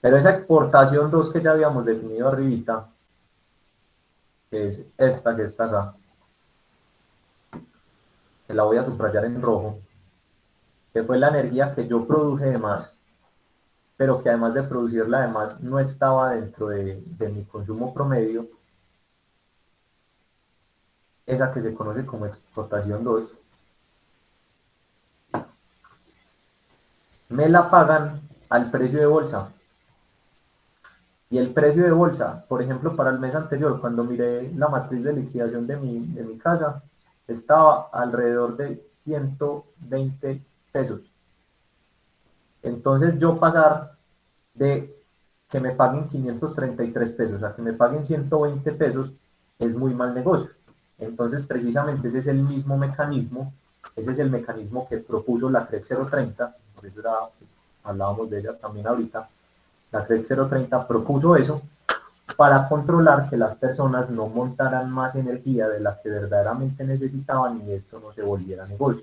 Pero esa exportación 2 que ya habíamos definido arribita, que es esta que está acá, que la voy a subrayar en rojo, que fue la energía que yo produje de más, pero que además de producirla además no estaba dentro de mi consumo promedio, esa que se conoce como exportación 2, me la pagan al precio de bolsa. Y el precio de bolsa, por ejemplo, para el mes anterior, cuando miré la matriz de liquidación de mi casa, estaba alrededor de 120 pesos. Entonces yo pasar de que me paguen 533 pesos a que me paguen 120 pesos es muy mal negocio. Entonces precisamente ese es el mismo mecanismo, ese es el mecanismo que propuso la CREC 030, por eso era, pues, hablábamos de ella también ahorita, la CREC 030 propuso eso para controlar que las personas no montaran más energía de la que verdaderamente necesitaban y esto no se volviera negocio.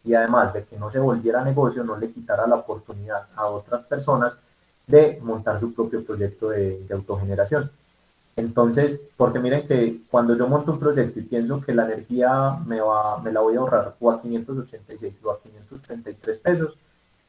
Y además de que no se volviera negocio, no le quitara la oportunidad a otras personas de montar su propio proyecto de autogeneración. Entonces, porque miren que cuando yo monto un proyecto y pienso que la energía me la voy a ahorrar o a 586 o a 533 pesos,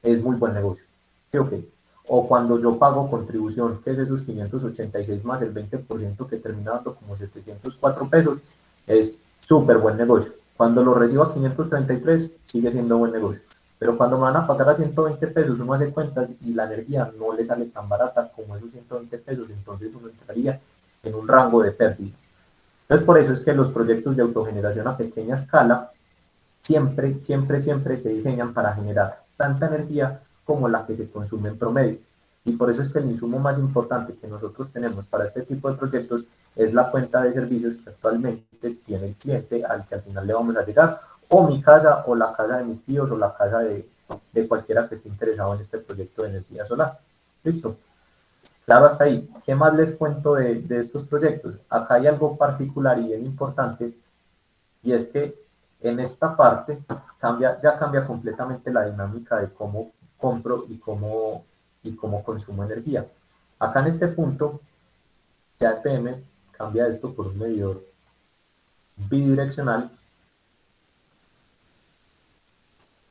es muy buen negocio. ¿Sí o qué? O cuando yo pago contribución, que es esos 586 más el 20% que termina dando como 704 pesos, es súper buen negocio. Cuando lo recibo a 533, sigue siendo buen negocio. Pero cuando me van a pagar a 120 pesos, uno hace cuentas y la energía no le sale tan barata como esos 120 pesos, entonces uno entraría en un rango de pérdidas. Entonces, por eso es que los proyectos de autogeneración a pequeña escala siempre se diseñan para generar tanta energía como la que se consume en promedio. Y por eso es que el insumo más importante que nosotros tenemos para este tipo de proyectos es la cuenta de servicios que actualmente tiene el cliente al que al final le vamos a llegar, o mi casa, o la casa de mis tíos, o la casa de cualquiera que esté interesado en este proyecto de energía solar. ¿Listo? Claro, hasta ahí. ¿Qué más les cuento de estos proyectos? Acá hay algo particular y bien importante, y es que en esta parte ya cambia completamente la dinámica de cómo compro y cómo consumo energía. Acá en este punto, ya EPM cambia esto por un medidor bidireccional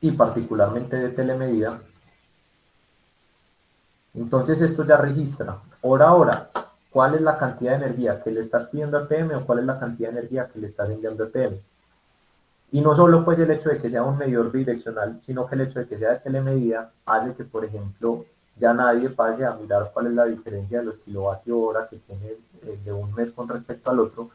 y particularmente de telemedida. Entonces esto ya registra hora a hora cuál es la cantidad de energía que le estás pidiendo a EPM o cuál es la cantidad de energía que le estás enviando a EPM. Y no solo pues el hecho de que sea un medidor bidireccional, sino que el hecho de que sea de telemedida hace que, por ejemplo, ya nadie pase a mirar cuál es la diferencia de los kilovatios hora que tiene de un mes con respecto al otro,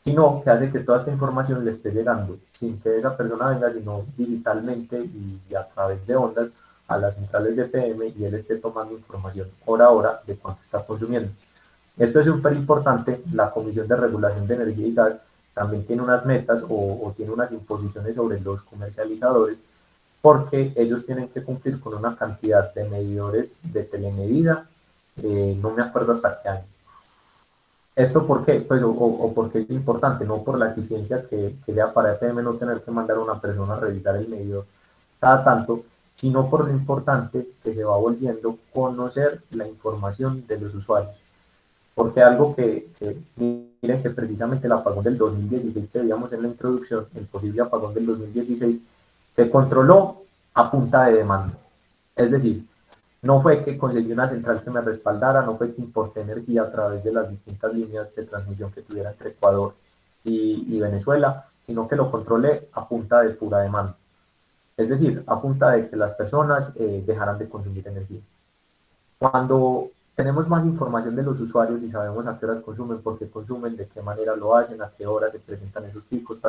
sino que hace que toda esta información le esté llegando sin que esa persona venga, sino digitalmente y a través de ondas a las centrales de PM y él esté tomando información hora a hora de cuánto está consumiendo. Esto es súper importante. La Comisión de Regulación de Energía y Gas también tiene unas metas o tiene unas imposiciones sobre los comercializadores porque ellos tienen que cumplir con una cantidad de medidores de telemedida, no me acuerdo hasta qué año. ¿Esto por qué? Pues, o porque es importante, no por la eficiencia que sea para EPM no tener que mandar a una persona a revisar el medidor cada tanto, sino por lo importante que se va volviendo conocer la información de los usuarios. Porque algo miren que precisamente el apagón del 2016 que veíamos en la introducción, el posible apagón del 2016, se controló a punta de demanda. Es decir, no fue que conseguí una central que me respaldara, no fue que importé energía a través de las distintas líneas de transmisión que tuviera entre Ecuador y Venezuela, sino que lo controlé a punta de pura demanda. Es decir, a punta de que las personas dejaran de consumir energía. Cuando tenemos más información de los usuarios y sabemos a qué horas consumen, por qué consumen, de qué manera lo hacen, a qué horas se presentan esos picos,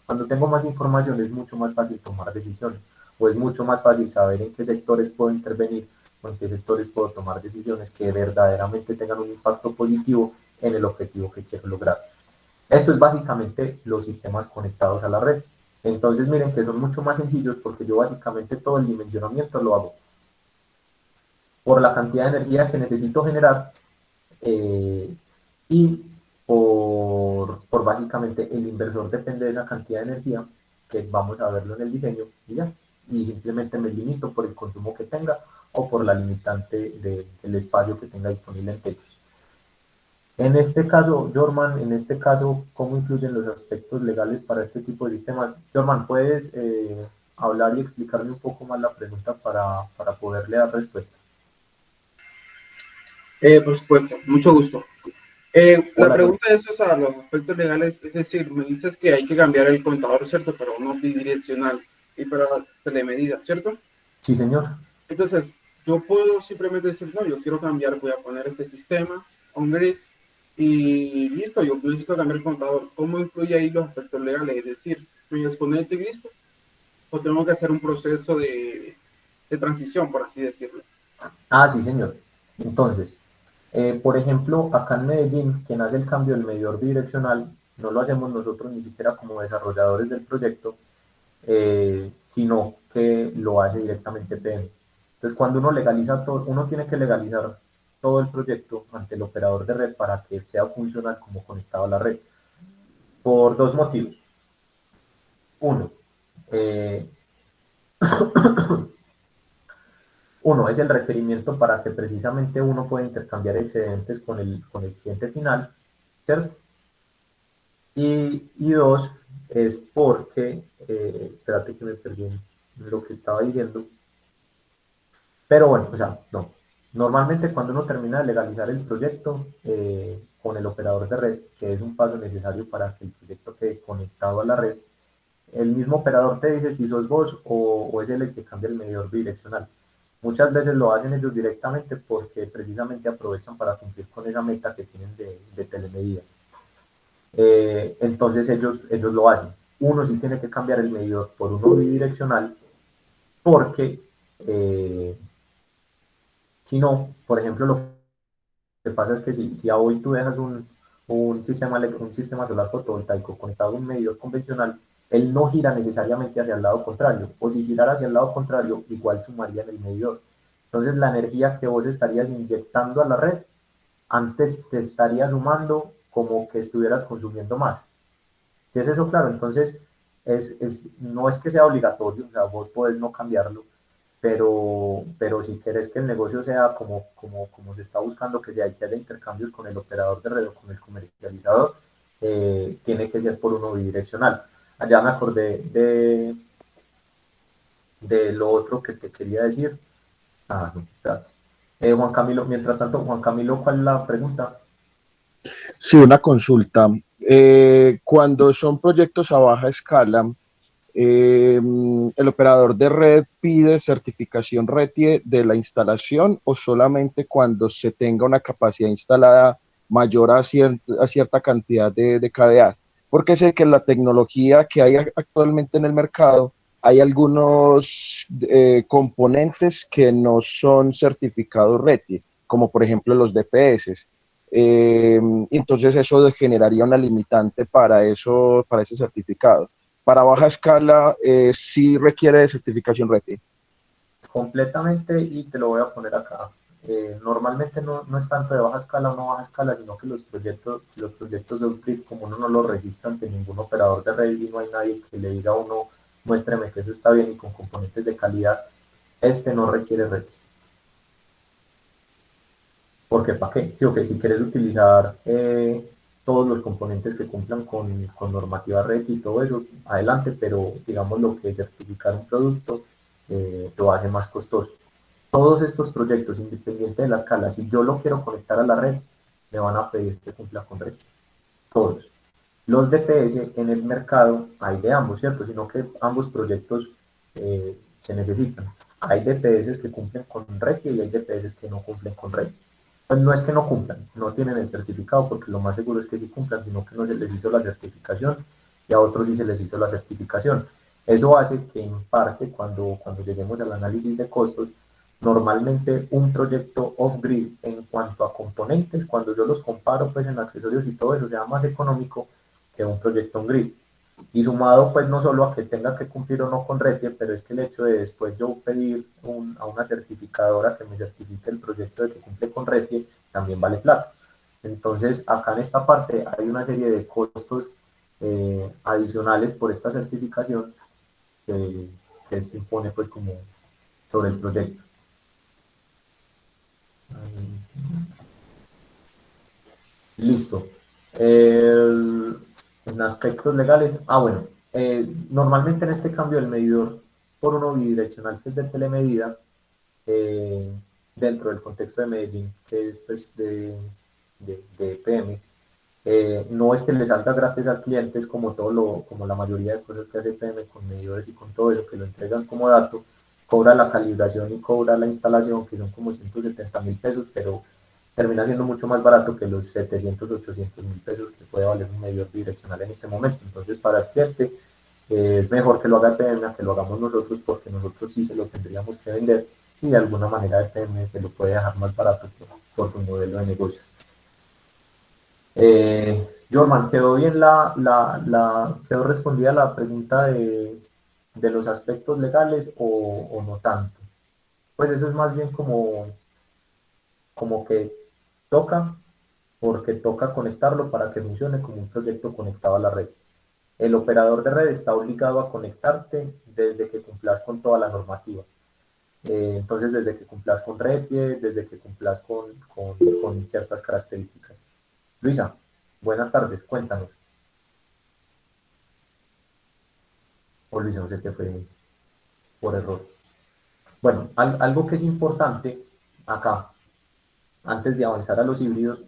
cuando tengo más información es mucho más fácil tomar decisiones o es mucho más fácil saber en qué sectores puedo intervenir o en qué sectores puedo tomar decisiones que verdaderamente tengan un impacto positivo en el objetivo que quiero lograr. Esto es básicamente los sistemas conectados a la red. Entonces miren que son mucho más sencillos porque yo básicamente todo el dimensionamiento lo hago por la cantidad de energía que necesito generar y por básicamente el inversor depende de esa cantidad de energía, que vamos a verlo en el diseño y ya. Y simplemente me limito por el consumo que tenga o por la limitante del espacio que tenga disponible en techos. En este caso, Jorman, ¿cómo influyen los aspectos legales para este tipo de sistemas? Jorman, ¿puedes hablar y explicarme un poco más la pregunta para poderle dar respuesta? Por supuesto, mucho gusto. La Hola, Jorman. pregunta es, o sea, los aspectos legales, es decir, me dices que hay que cambiar el contador, ¿cierto? Pero no bidireccional y para telemedida, ¿cierto? Sí, señor. Entonces, yo puedo simplemente decir, no, yo quiero cambiar, voy a poner este sistema, on grid, y listo, yo necesito cambiar el contador. ¿Cómo influye ahí los aspectos legales? Es decir, ¿me desconecto y listo? ¿O tengo que hacer un proceso de transición, por así decirlo? Ah, sí, señor. Entonces, por ejemplo, acá en Medellín, quien hace el cambio del medidor bidireccional, no lo hacemos nosotros ni siquiera como desarrolladores del proyecto, sino que lo hace directamente PM. Entonces, cuando uno legaliza todo, uno tiene que legalizar todo el proyecto ante el operador de red para que sea funcional como conectado a la red. Por dos motivos. Uno, eh, uno es el requerimiento para que precisamente uno pueda intercambiar excedentes con el cliente final, ¿cierto? Y dos, es porque, espérate que me perdí en lo que estaba diciendo, pero bueno, o sea, no. Normalmente cuando uno termina de legalizar el proyecto con el operador de red, que es un paso necesario para que el proyecto quede conectado a la red, el mismo operador te dice si sos vos o es él el que cambia el medidor bidireccional. Muchas veces lo hacen ellos directamente porque precisamente aprovechan para cumplir con esa meta que tienen de telemedida. Entonces ellos lo hacen. Uno sí tiene que cambiar el medidor por uno bidireccional porque si no, por ejemplo, lo que pasa es que si a hoy tú dejas un sistema solar fotovoltaico conectado a un medidor convencional, él no gira necesariamente hacia el lado contrario, o si girara hacia el lado contrario, igual sumaría en el medidor. Entonces la energía que vos estarías inyectando a la red, antes te estaría sumando como que estuvieras consumiendo más. Si es eso, claro, entonces no es que sea obligatorio, o sea, vos podés no cambiarlo, pero si querés que el negocio sea como se está buscando, que haya intercambios con el operador de red o con el comercializador, tiene que ser por uno bidireccional. Allá me acordé de lo otro que te quería decir. Ah, no, espérate. Juan Camilo, mientras tanto, Juan Camilo, ¿cuál es la pregunta? Sí, una consulta. Cuando son proyectos a baja escala, ¿el operador de red pide certificación RETIE de la instalación o solamente cuando se tenga una capacidad instalada mayor a cierta cantidad de KDA? Porque sé que la tecnología que hay actualmente en el mercado, hay algunos componentes que no son certificados RETIE, como por ejemplo los DPS. Entonces eso generaría una limitante para ese certificado. Para baja escala sí requiere de certificación RETI. Completamente, y te lo voy a poner acá. Normalmente no es tanto de baja escala o no baja escala, sino que los proyectos de Upgrade, como uno no los registra ante ningún operador de red y no hay nadie que le diga a uno, muéstreme que eso está bien y con componentes de calidad, este no requiere red. Porque ¿para qué? Sí, okay, si quieres utilizar todos los componentes que cumplan con normativa red y todo eso, adelante, pero digamos lo que es certificar un producto lo hace más costoso. Todos estos proyectos, independiente de la escala, si yo lo quiero conectar a la red, me van a pedir que cumpla con red. Todos. Los DPS en el mercado hay de ambos, ¿cierto? Sino que ambos proyectos se necesitan. Hay DPS que cumplen con red y hay DPS que no cumplen con red. Pues no es que no cumplan, no tienen el certificado, porque lo más seguro es que sí cumplan, sino que no se les hizo la certificación y a otros sí se les hizo la certificación. Eso hace que en parte cuando lleguemos al análisis de costos, normalmente un proyecto off-grid en cuanto a componentes, cuando yo los comparo pues en accesorios y todo eso, sea más económico que un proyecto on-grid. Y sumado pues no solo a que tenga que cumplir o no con RETIE, pero es que el hecho de después yo pedir a una certificadora que me certifique el proyecto de que cumple con RETIE, también vale plata. Entonces acá en esta parte hay una serie de costos adicionales por esta certificación que se impone pues como sobre el proyecto. Listo. En aspectos legales, bueno, normalmente en este cambio del medidor por uno bidireccional que es de telemedida, eh, dentro del contexto de Medellín, que es pues, de EPM, no es que le salga gratis al cliente, es como como la mayoría de cosas que hace EPM con medidores y con todo eso, que lo entregan como dato, cobra la calibración y cobra la instalación, que son como 170.000 pesos, pero termina siendo mucho más barato que los 700, 800.000 pesos que puede valer un medidor bidireccional en este momento. Entonces, para el cliente es mejor que lo haga EPM a que lo hagamos nosotros, porque nosotros sí se lo tendríamos que vender y de alguna manera EPM se lo puede dejar más barato por su modelo de negocio. Jorman, ¿quedó bien quedó respondida la pregunta de los aspectos legales o no tanto? Pues eso es más bien como como que toca, porque toca conectarlo para que funcione como un proyecto conectado a la red. El operador de red está obligado a conectarte desde que cumplas con toda la normativa. Entonces, desde que cumplas con REPIE, desde que cumplas con ciertas características. Luisa, buenas tardes, cuéntanos. O Luisa, no sé qué fue por error. Bueno, algo que es importante acá, antes de avanzar a los híbridos,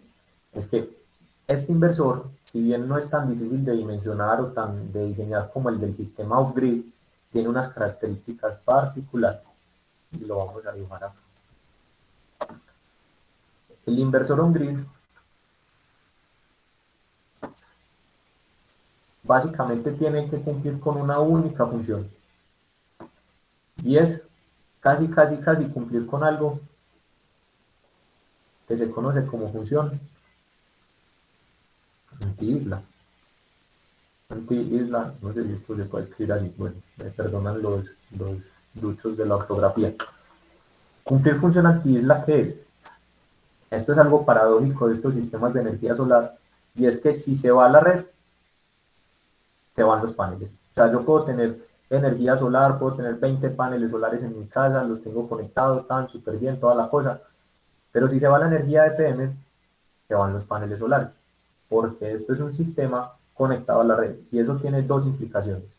es que este inversor, si bien no es tan difícil de dimensionar o tan de diseñar como el del sistema off-grid, tiene unas características particulares. Y lo vamos a dibujar acá. El inversor on-grid básicamente tiene que cumplir con una única función. Y es casi cumplir con algo que se conoce como función anti-isla. Anti-isla, no sé si esto se puede escribir así, bueno, me perdonan los duchos de la ortografía. Cumplir función anti-isla, ¿qué es? Esto es algo paradójico de estos sistemas de energía solar, y es que si se va a la red, se van los paneles. O sea, yo puedo tener energía solar, puedo tener 20 paneles solares en mi casa, los tengo conectados, están súper bien, toda la cosa, pero si se va la energía de PM, se van los paneles solares, porque esto es un sistema conectado a la red, y eso tiene dos implicaciones.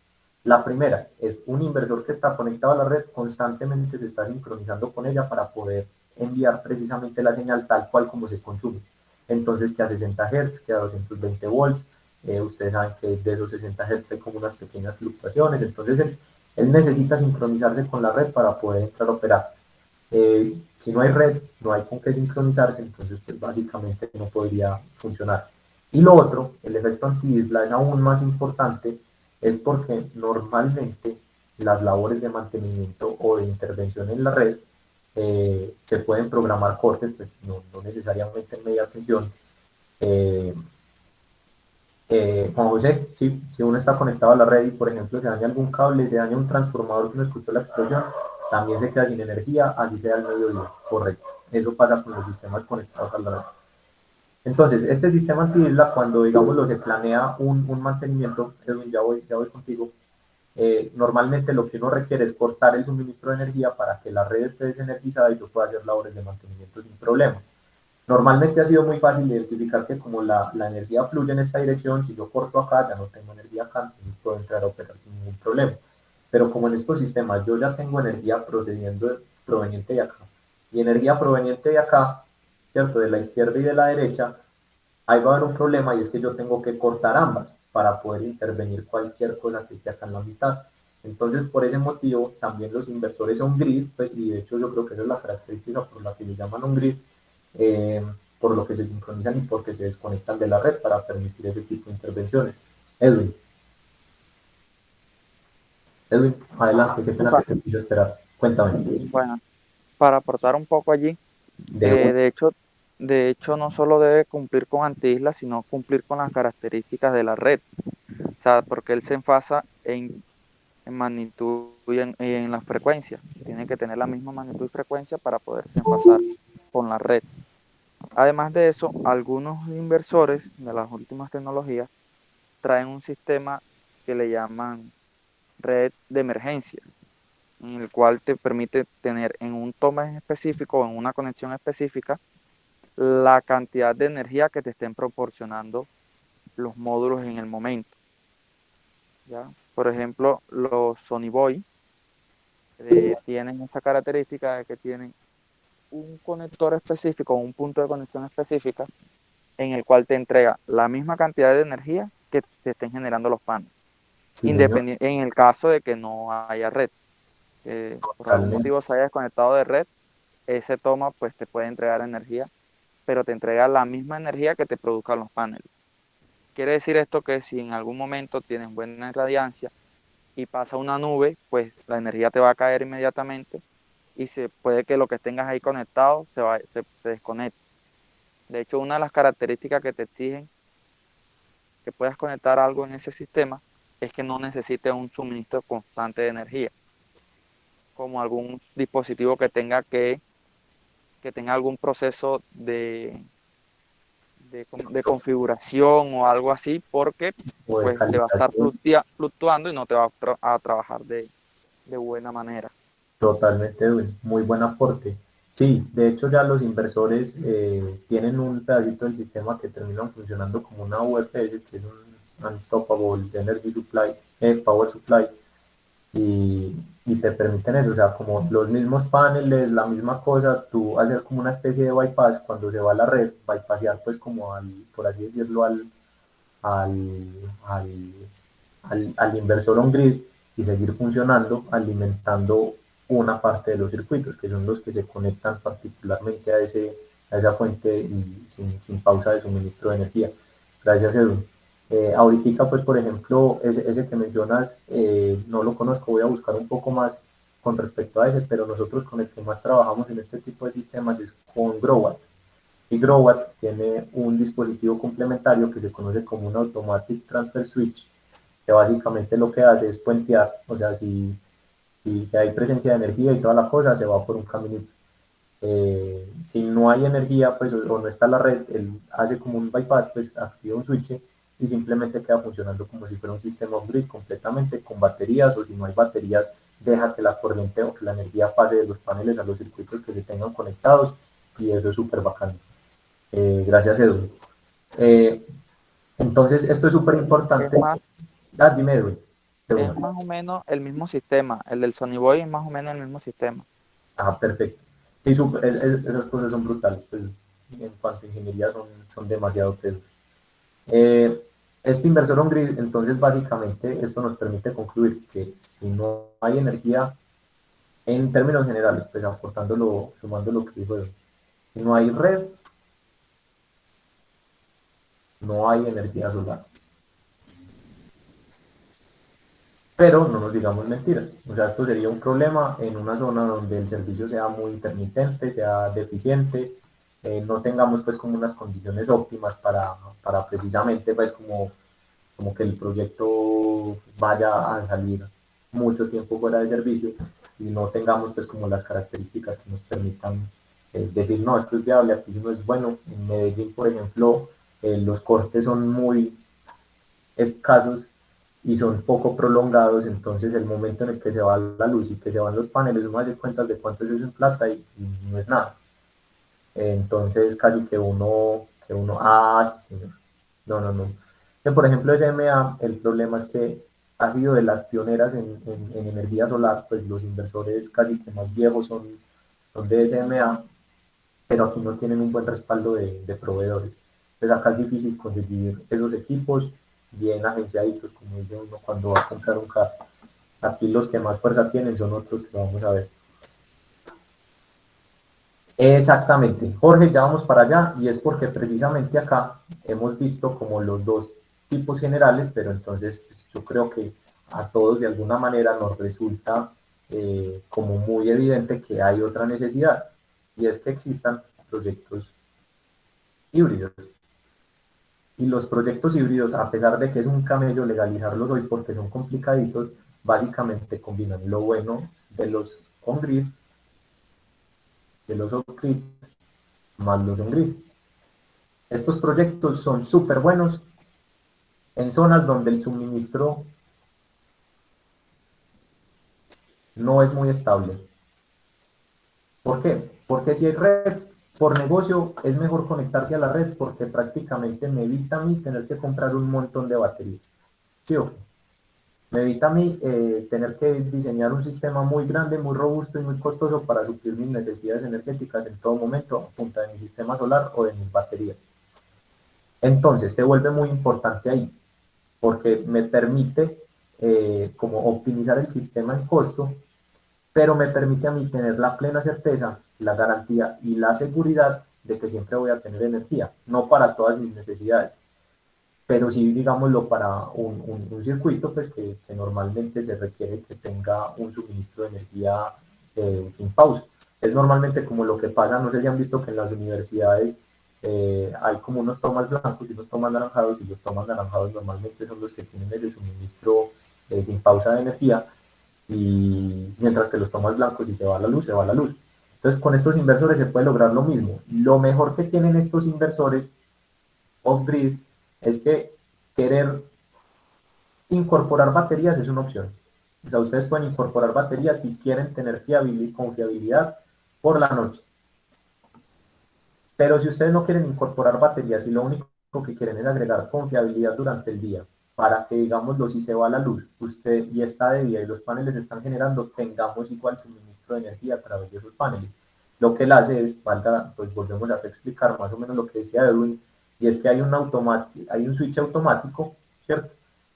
La primera es un inversor que está conectado a la red constantemente se está sincronizando con ella para poder enviar precisamente la señal tal cual como se consume. Entonces, que a 60 Hz, que a 220 volts, ustedes saben que de esos 60 Hz hay como unas pequeñas fluctuaciones, entonces él necesita sincronizarse con la red para poder entrar a operar. Si no hay red, no hay con qué sincronizarse, entonces pues básicamente no podría funcionar. Y lo otro, el efecto anti-isla es aún más importante, es porque normalmente las labores de mantenimiento o de intervención en la red se pueden programar cortes, pues no necesariamente en media tensión. Eh, Juan José, si uno está conectado a la red y por ejemplo se daña algún cable, se daña un transformador que no escuchó la explosión, también se queda sin energía, así sea el mediodía, correcto. Eso pasa con los sistemas conectados a la red. Entonces, este sistema anti-isla, cuando digamos se planea un mantenimiento, Edwin, ya voy contigo, normalmente lo que uno requiere es cortar el suministro de energía para que la red esté desenergizada y yo pueda hacer labores de mantenimiento sin problema. Normalmente ha sido muy fácil identificar que como la energía fluye en esta dirección, si yo corto acá, ya no tengo energía acá, entonces puedo entrar a operar sin ningún problema. Pero como en estos sistemas yo ya tengo energía proveniente de acá y energía proveniente de acá, ¿cierto? De la izquierda y de la derecha, ahí va a haber un problema y es que yo tengo que cortar ambas para poder intervenir cualquier cosa que esté acá en la mitad. Entonces, por ese motivo, también los inversores on-grid, pues, y de hecho yo creo que esa es la característica por la que se llaman on-grid, eh, por lo que se sincronizan y porque se desconectan de la red para permitir ese tipo de intervenciones. Edwin, adelante, qué pena que te pido esperar. Cuéntame. Bueno, para aportar un poco allí, De un- de hecho no solo debe cumplir con anti-isla, sino cumplir con las características de la red. O sea, porque él se enfasa en magnitud y en la frecuencia. Tiene que tener la misma magnitud y frecuencia para poderse enfasar con la red. Además de eso, algunos inversores de las últimas tecnologías traen un sistema que le llaman red de emergencia, en el cual te permite tener en un toma en específico o en una conexión específica la cantidad de energía que te estén proporcionando los módulos en el momento. ¿Ya? Por ejemplo, los Sony Boy tienen esa característica de que tienen un conector específico, un punto de conexión específica, en el cual te entrega la misma cantidad de energía que te estén generando los paneles, Sí, señor, en el caso de que no haya red, por algún totalmente. motivo se haya desconectado de red, ese toma pues te puede entregar energía, pero te entrega la misma energía que te produzcan los paneles. Quiere decir esto que si en algún momento tienes buena radiancia y pasa una nube, pues la energía te va a caer inmediatamente y se puede que lo que tengas ahí conectado se desconecte. De hecho, una de las características que te exigen que puedas conectar algo en ese sistema es que no necesite un suministro constante de energía, como algún dispositivo que tenga que que tenga algún proceso de configuración o algo así, porque O de pues te va a estar calibración. fluctuando y no te va a trabajar de buena manera. Totalmente, Edwin, muy buen aporte. Sí, de hecho ya los inversores tienen un pedacito del sistema que terminan funcionando como una UPS, que es un Unstoppable Energy Supply, Power Supply, y te permiten eso, o sea, como los mismos paneles, la misma cosa, tú hacer como una especie de bypass cuando se va a la red, bypassear pues como al, por así decirlo, al, al, al inversor on-grid y seguir funcionando, alimentando una parte de los circuitos, que son los que se conectan particularmente a esa fuente y sin pausa de suministro de energía. Gracias, Edu. Ahorita, pues, por ejemplo, ese que mencionas, no lo conozco, voy a buscar un poco más con respecto a ese, pero nosotros con el que más trabajamos en este tipo de sistemas es con Growat. Y Growat tiene un dispositivo complementario que se conoce como un Automatic Transfer Switch, que básicamente lo que hace es puentear, o sea, si hay presencia de energía y toda la cosa, se va por un caminito. Si no hay energía, pues, o no está la red, él hace como un bypass, pues activa un switch y simplemente queda funcionando como si fuera un sistema off-grid completamente con baterías, o si no hay baterías, deja que la corriente o que la energía pase de los paneles a los circuitos que se tengan conectados, y eso es súper bacano. Gracias, Edu. Entonces, esto es súper importante. Dime, Edu. Es más o menos el mismo sistema, el del Sony Boy es más o menos el mismo sistema. Perfecto. Sí, esas cosas son brutales, pues, en cuanto a ingeniería son demasiado pesos. Este inversor on-grid, entonces básicamente esto nos permite concluir que si no hay energía, en términos generales, pues aportándolo, sumando lo que dijo él, si no hay red, no hay energía solar. Pero no nos digamos mentiras, o sea, esto sería un problema en una zona donde el servicio sea muy intermitente, sea deficiente, no tengamos pues como unas condiciones óptimas para precisamente pues como que el proyecto vaya a salir mucho tiempo fuera de servicio y no tengamos pues como las características que nos permitan decir, no, esto es viable, aquí sí no es bueno. En Medellín, por ejemplo, los cortes son muy escasos y son poco prolongados, entonces el momento en el que se va la luz y que se van los paneles, uno hace cuentas de cuánto es eso en plata y no es nada. Entonces casi sí, señor. No. Que, por ejemplo, SMA, el problema es que ha sido de las pioneras en energía solar, pues los inversores casi que más viejos son de SMA, pero aquí no tienen un buen respaldo de proveedores. Entonces acá es difícil conseguir esos equipos bien agenciaditos, como dice uno cuando va a comprar un carro. Aquí los que más fuerza tienen son otros que vamos a ver. Exactamente, Jorge, ya vamos para allá, y es porque precisamente acá hemos visto como los dos tipos generales, pero entonces pues, yo creo que a todos de alguna manera nos resulta como muy evidente que hay otra necesidad, y es que existan proyectos híbridos. Y los proyectos híbridos, a pesar de que es un camello legalizarlos hoy porque son complicaditos, básicamente combinan lo bueno de los on-grid, de los off-grid, más los on-grid. Estos proyectos son súper buenos en zonas donde el suministro no es muy estable. ¿Por qué? Porque si hay red por negocio, es mejor conectarse a la red porque prácticamente me evita a mí tener que comprar un montón de baterías. ¿Sí o qué? Me evita a mí tener que diseñar un sistema muy grande, muy robusto y muy costoso para suplir mis necesidades energéticas en todo momento a punta de mi sistema solar o de mis baterías. Entonces se vuelve muy importante ahí, porque me permite como optimizar el sistema en costo, pero me permite a mí tener la plena certeza, la garantía y la seguridad de que siempre voy a tener energía, no para todas mis necesidades, pero sí, digámoslo, para un circuito pues que normalmente se requiere que tenga un suministro de energía sin pausa. Es normalmente como lo que pasa, no sé si han visto que en las universidades hay como unos tomas blancos y unos tomas naranjados, y los tomas naranjados normalmente son los que tienen el suministro sin pausa de energía, y mientras que los tomas blancos, si se va la luz, se va la luz. Entonces, con estos inversores se puede lograr lo mismo. Lo mejor que tienen estos inversores off-grid es que querer incorporar baterías es una opción. O sea, ustedes pueden incorporar baterías si quieren tener confiabilidad por la noche. Pero si ustedes no quieren incorporar baterías y lo único que quieren es agregar confiabilidad durante el día, para que, digámoslo, si se va la luz, usted y está de día y los paneles están generando, tengamos igual suministro de energía a través de esos paneles. Lo que él hace es, pues volvemos a explicar más o menos lo que decía Edwin, y es que hay un switch automático, ¿cierto?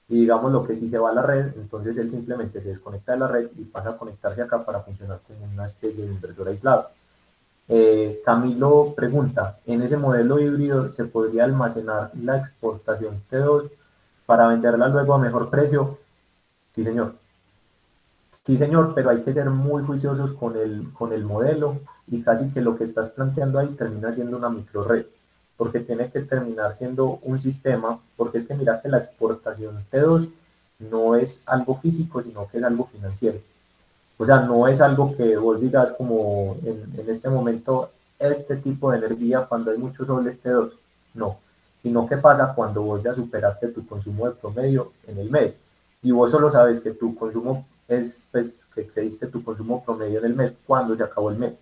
Y digamos lo que si se va a la red, entonces él simplemente se desconecta de la red y pasa a conectarse acá para funcionar como una especie de inversor aislado. Camilo pregunta, ¿en ese modelo híbrido se podría almacenar la exportación T2 para venderla luego a mejor precio? Sí, señor. Sí, señor, pero hay que ser muy juiciosos con el modelo y casi que lo que estás planteando ahí termina siendo una microred, porque tiene que terminar siendo un sistema, porque es que mira que la exportación T2 no es algo físico, sino que es algo financiero. O sea, no es algo que vos digas como en este momento, este tipo de energía cuando hay mucho sol es T2. No, sino que pasa cuando vos ya superaste tu consumo de promedio en el mes. Y vos solo sabes que tu consumo es, pues, que excediste tu consumo promedio en el mes cuando se acabó el mes.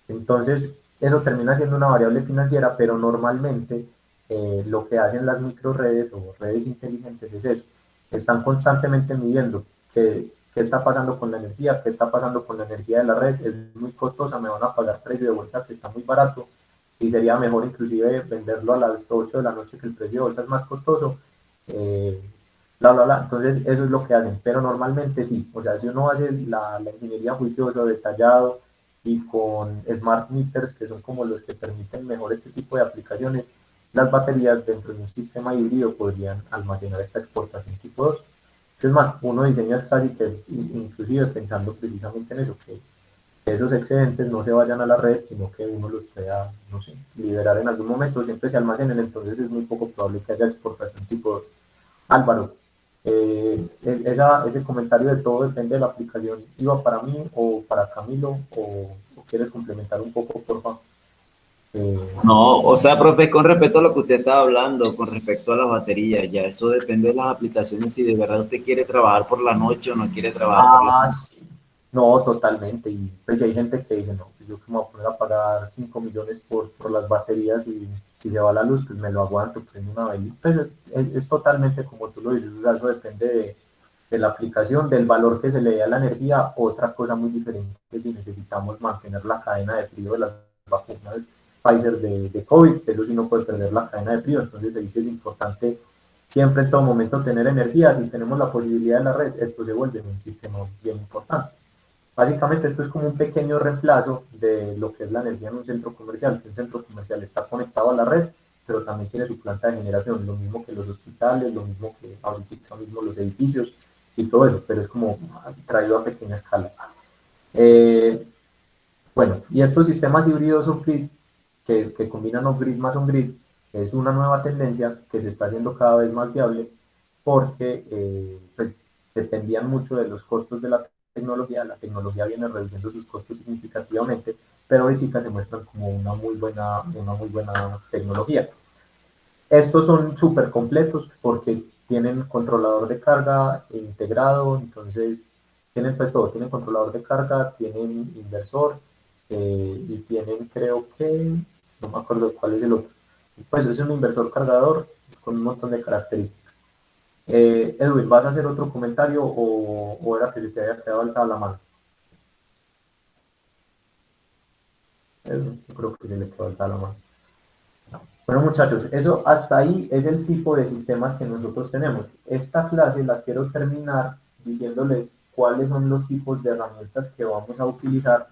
Entonces, eso termina siendo una variable financiera, pero normalmente lo que hacen las microredes o redes inteligentes es eso. Están constantemente midiendo qué está pasando con la energía, qué está pasando con la energía de la red, es muy costosa, me van a pagar precio de bolsa que está muy barato y sería mejor inclusive venderlo a las 8 de la noche que el precio de bolsa es más costoso. Eh, bla, bla, bla. Entonces, eso es lo que hacen, pero normalmente sí, o sea, si uno hace la ingeniería juiciosa, detallado, y con smart meters, que son como los que permiten mejor este tipo de aplicaciones, las baterías dentro de un sistema híbrido podrían almacenar esta exportación tipo 2. Es más, uno diseña casi que, inclusive pensando precisamente en eso, que esos excedentes no se vayan a la red, sino que uno los pueda, no sé, liberar en algún momento, siempre se almacenen, entonces es muy poco probable que haya exportación tipo 2. Álvaro, ese comentario de todo depende de la aplicación, ¿iba para mí o para Camilo o quieres complementar un poco, por favor? No, o sea, profe, con respecto a lo que usted estaba hablando, con respecto a las baterías, ya eso depende de las aplicaciones, si de verdad usted quiere trabajar por la noche o no quiere trabajar por la noche. Sí. No, totalmente. Y pues hay gente que dice, no, pues yo que me voy a poner a pagar 5 millones por las baterías y si se va la luz, pues me lo aguanto, prendo una velita. Pues es totalmente como tú lo dices, o sea, eso depende de la aplicación, del valor que se le dé a la energía. Otra cosa muy diferente, que si necesitamos mantener la cadena de frío de las vacunas Pfizer de COVID, que eso sí no puede perder la cadena de frío, entonces ahí sí es importante siempre en todo momento tener energía. Si tenemos la posibilidad de la red, esto se vuelve un sistema bien importante. Básicamente esto es como un pequeño reemplazo de lo que es la energía en un centro comercial, que un centro comercial está conectado a la red, pero también tiene su planta de generación, lo mismo que los hospitales, lo mismo que ahorita mismo los edificios y todo eso, pero es como traído a pequeña escala. Bueno, y estos sistemas híbridos off-grid, que combinan off-grid más on-grid, es una nueva tendencia que se está haciendo cada vez más viable porque pues, dependían mucho de los costos de la tecnología viene reduciendo sus costos significativamente, pero ahorita se muestran como una muy buena tecnología. Estos son súper completos porque tienen controlador de carga integrado, entonces tienen pues todo, tienen controlador de carga, tienen inversor y tienen creo que, no me acuerdo cuál es el otro, pues es un inversor cargador con un montón de características. Edwin, ¿vas a hacer otro comentario o era que se te había quedado alzada la mano? Edwin, yo creo que se le quedó alzada la mano. Bueno, muchachos, eso hasta ahí es el tipo de sistemas que nosotros tenemos. Esta clase la quiero terminar diciéndoles cuáles son los tipos de herramientas que vamos a utilizar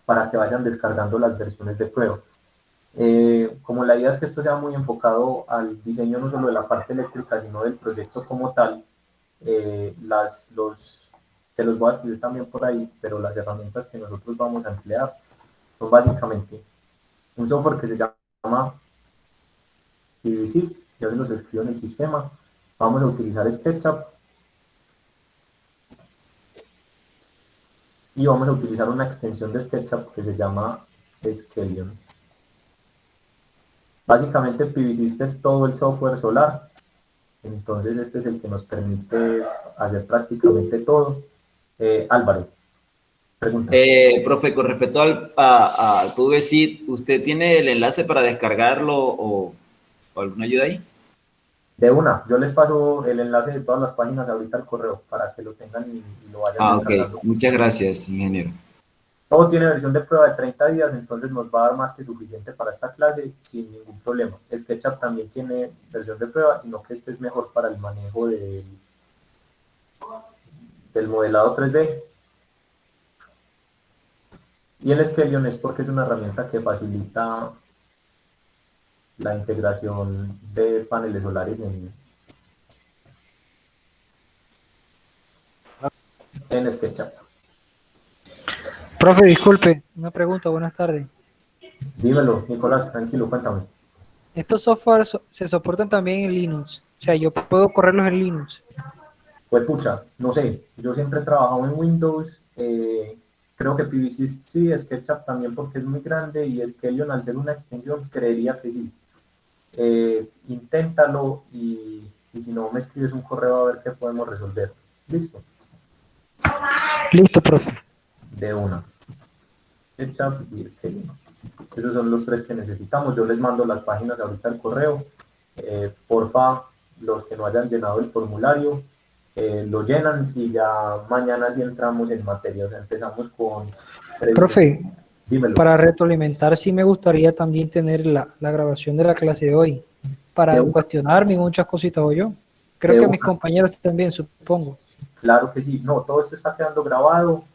para que vayan descargando las versiones de prueba. Como la idea es que esto sea muy enfocado al diseño no solo de la parte eléctrica, sino del proyecto como tal, se los voy a escribir también por ahí, pero las herramientas que nosotros vamos a emplear son básicamente un software que se llama PVSys, ya se los escribo en el sistema. Vamos a utilizar SketchUp. y vamos a utilizar una extensión de SketchUp que se llama Skelion. Básicamente PVSys es todo el software solar, entonces este es el que nos permite hacer prácticamente todo. Álvaro, pregunta. Profe, con respecto al PVSys, ¿usted tiene el enlace para descargarlo o alguna ayuda ahí? De una, yo les paso el enlace de todas las páginas ahorita al correo para que lo tengan y lo vayan Ok. descargando. Muchas gracias, ingeniero. Todo tiene versión de prueba de 30 días, entonces nos va a dar más que suficiente para esta clase sin ningún problema. SketchUp también tiene versión de prueba, sino que este es mejor para el manejo del modelado 3D. Y el Skelion es porque es una herramienta que facilita la integración de paneles solares en SketchUp. Profe, disculpe, una pregunta, buenas tardes. Dímelo, Nicolás, tranquilo, cuéntame. ¿Estos softwares se soportan también en Linux? O sea, yo puedo correrlos en Linux. Pues pucha, no sé, yo siempre he trabajado en Windows, creo que PVSys sí, SketchUp también porque es muy grande y Skelion al ser una extensión creería que sí. Inténtalo y si no me escribes un correo a ver qué podemos resolver. ¿Listo? Listo, profe. De una. SketchUp y Skelion. Esos son los tres que necesitamos. Yo les mando las páginas ahorita al correo. Porfa, los que no hayan llenado el formulario, lo llenan y ya mañana sí entramos en materia. O sea, empezamos con... Profe, dímelo. para retroalimentar sí me gustaría también tener la grabación de la clase de hoy para cuestionarme y muchas cositas o yo. Creo que mis compañeros también, supongo. Claro que sí. No, todo esto está quedando grabado.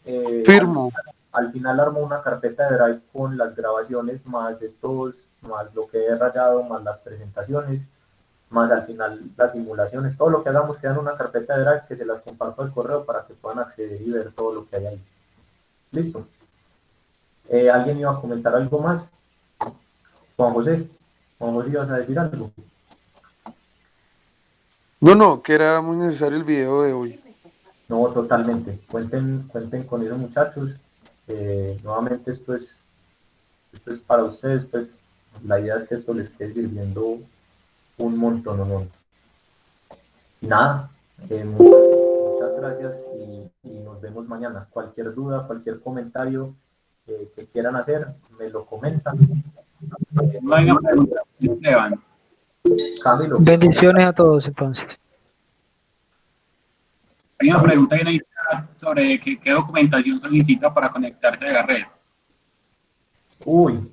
Firmo. Al final armo una carpeta de Drive con las grabaciones, más más lo que he rayado, más las presentaciones, más al final las simulaciones, todo lo que hagamos queda en una carpeta de Drive que se las comparto al correo para que puedan acceder y ver todo lo que hay ahí. Listo. ¿Alguien iba a comentar algo más? Juan José, ¿ibas a decir algo? No, que era muy necesario el video de hoy. No, totalmente. Cuenten con eso, muchachos. Nuevamente esto es para ustedes, pues la idea es que esto les quede sirviendo un montón, ¿no? Y nada, muchas gracias y nos vemos mañana. Cualquier duda, cualquier comentario que quieran hacer, me lo comentan. No hay una pregunta, Esteban. Camilo. Bendiciones a todos entonces. Hay una pregunta sobre qué documentación solicita para conectarse a la red. Uy,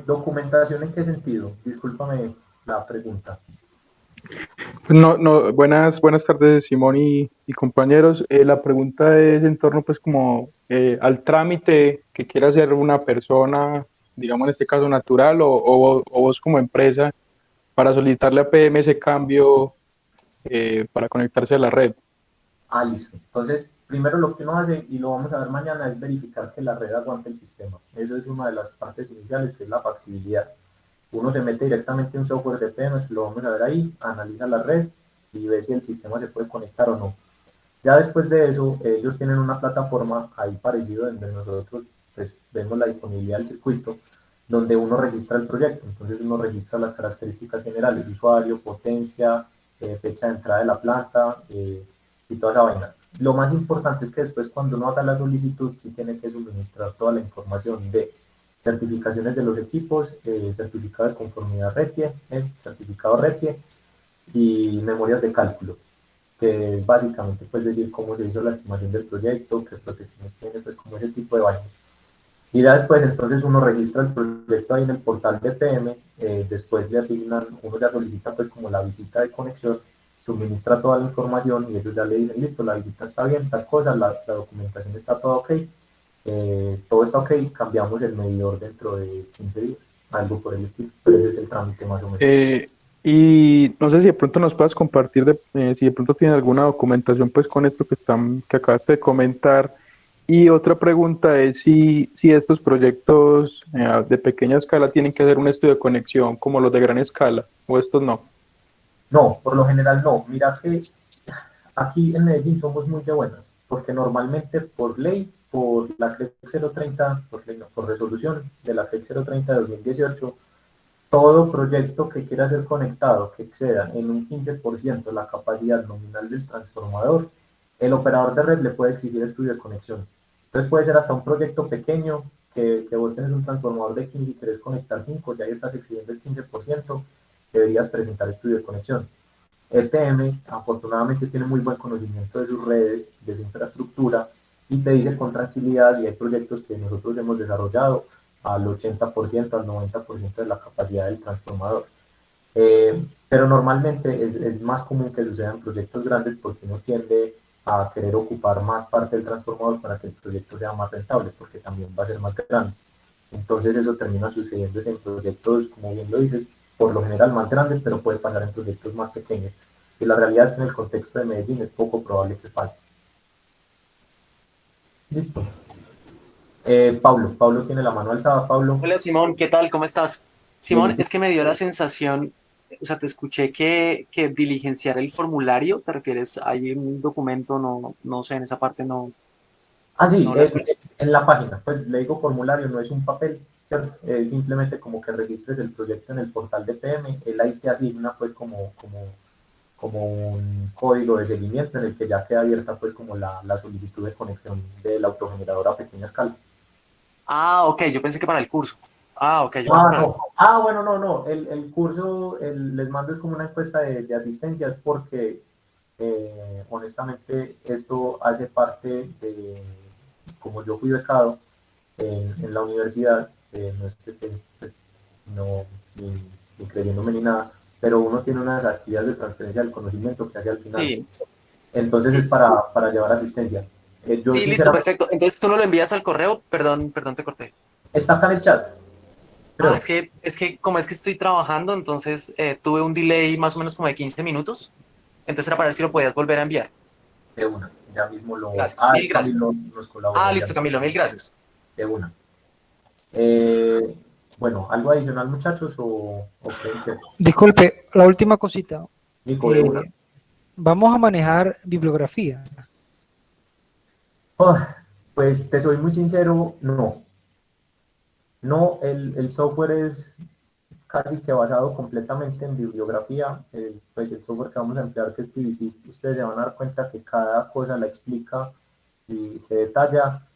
¿documentación en qué sentido? Discúlpame la pregunta. Buenas tardes, Simón y compañeros. La pregunta es en torno, pues, como al trámite que quiera hacer una persona, digamos en este caso natural, o vos como empresa, para solicitarle a PM ese cambio para conectarse a la red. Listo. Entonces, primero lo que uno hace, y lo vamos a ver mañana, es verificar que la red aguante el sistema. Eso es una de las partes iniciales, que es la factibilidad. Uno se mete directamente en un software de PM, que lo vamos a ver ahí, analiza la red y ve si el sistema se puede conectar o no. Ya después de eso, ellos tienen una plataforma ahí parecido donde nosotros pues, vemos la disponibilidad del circuito, donde uno registra el proyecto. Entonces uno registra las características generales, usuario, potencia, fecha de entrada de la planta y toda esa vaina. Lo más importante es que después cuando uno haga la solicitud, sí tiene que suministrar toda la información de certificaciones de los equipos, certificado de conformidad RETIE, certificado RETIE y memorias de cálculo, que básicamente pues decir cómo se hizo la estimación del proyecto, qué protecciones tiene, pues como ese tipo de vainas. Y ya después entonces uno registra el proyecto ahí en el portal de PM, después le asignan, uno ya solicita pues como la visita de conexión, suministra toda la información y ellos ya le dicen, listo, la visita está bien, tal cosa, la documentación está todo ok, todo está ok, cambiamos el medidor dentro de 15 días, algo por el estilo, pero ese es el trámite más o menos. Y no sé si de pronto nos puedas compartir, si de pronto tienen alguna documentación pues con esto que acabaste de comentar. Y otra pregunta es si estos proyectos de pequeña escala tienen que hacer un estudio de conexión como los de gran escala, o estos no. No, por lo general no. Mira que aquí en Medellín somos muy de buenas, porque normalmente por ley por la CREC 030, por resolución de la CREC 030 de 2018, todo proyecto que quiera ser conectado que exceda en un 15% la capacidad nominal del transformador, el operador de red le puede exigir estudio de conexión. Entonces puede ser hasta un proyecto pequeño, que vos tenés un transformador de 15 y querés conectar 5, ya ahí estás excediendo el 15%, deberías presentar estudio de conexión. EPM afortunadamente tiene muy buen conocimiento de sus redes, de su infraestructura, y te dice con tranquilidad, y hay proyectos que nosotros hemos desarrollado al 80%, al 90% de la capacidad del transformador. Pero normalmente es más común que sucedan proyectos grandes porque uno tiende a querer ocupar más parte del transformador para que el proyecto sea más rentable, porque también va a ser más grande. Entonces eso termina sucediendo en proyectos, como bien lo dices, por lo general más grandes, pero puede pasar en proyectos más pequeños. Y la realidad es que en el contexto de Medellín es poco probable que pase. Listo. Pablo tiene la mano alzada. Pablo. Hola Simón, ¿qué tal? ¿Cómo estás? Bien, Simón, es que me dio la sensación, o sea, te escuché que diligenciar el formulario, ¿te refieres? Hay un documento, no sé, en esa parte sí, no la escuché. en la página, pues le digo formulario, no es un papel, ¿cierto? Simplemente como que registres el proyecto en el portal de PM, él ahí te asigna pues como un código de seguimiento en el que ya queda abierta pues como la solicitud de conexión del autogenerador a pequeña escala. Ah, ok, yo pensé que para el curso. Ah, ok, yo pensé para el No. curso. Bueno, no. El curso les mando es como una encuesta de asistencias porque honestamente esto hace parte de, como yo fui becado en la universidad, no es que pues, no, ni creyéndome ni nada, pero uno tiene unas actividades de transferencia del conocimiento que hace al final. Sí, Entonces es sí, para llevar asistencia. Yo sí, listo, sinceramente, perfecto. Entonces tú no lo envías al correo, perdón, te corté. está acá en el chat, Ah, creo. es que como es que estoy trabajando, entonces tuve un delay más o menos como de 15 minutos. Entonces era para ver si lo podías volver a enviar. De una, ya mismo lo... Gracias, mil Es gracias. Camilo nos Ah, colaboró ya. listo, Camilo, mil gracias. De una. Bueno, ¿algo adicional, muchachos, o creen que... Disculpe, la última cosita. Nico, de una? Vamos a manejar bibliografía. Oh, pues te soy muy sincero, no. No, el software es casi que basado completamente en bibliografía. Pues el software que vamos a emplear, que es PVC, ustedes se van a dar cuenta que cada cosa la explica y se detalla.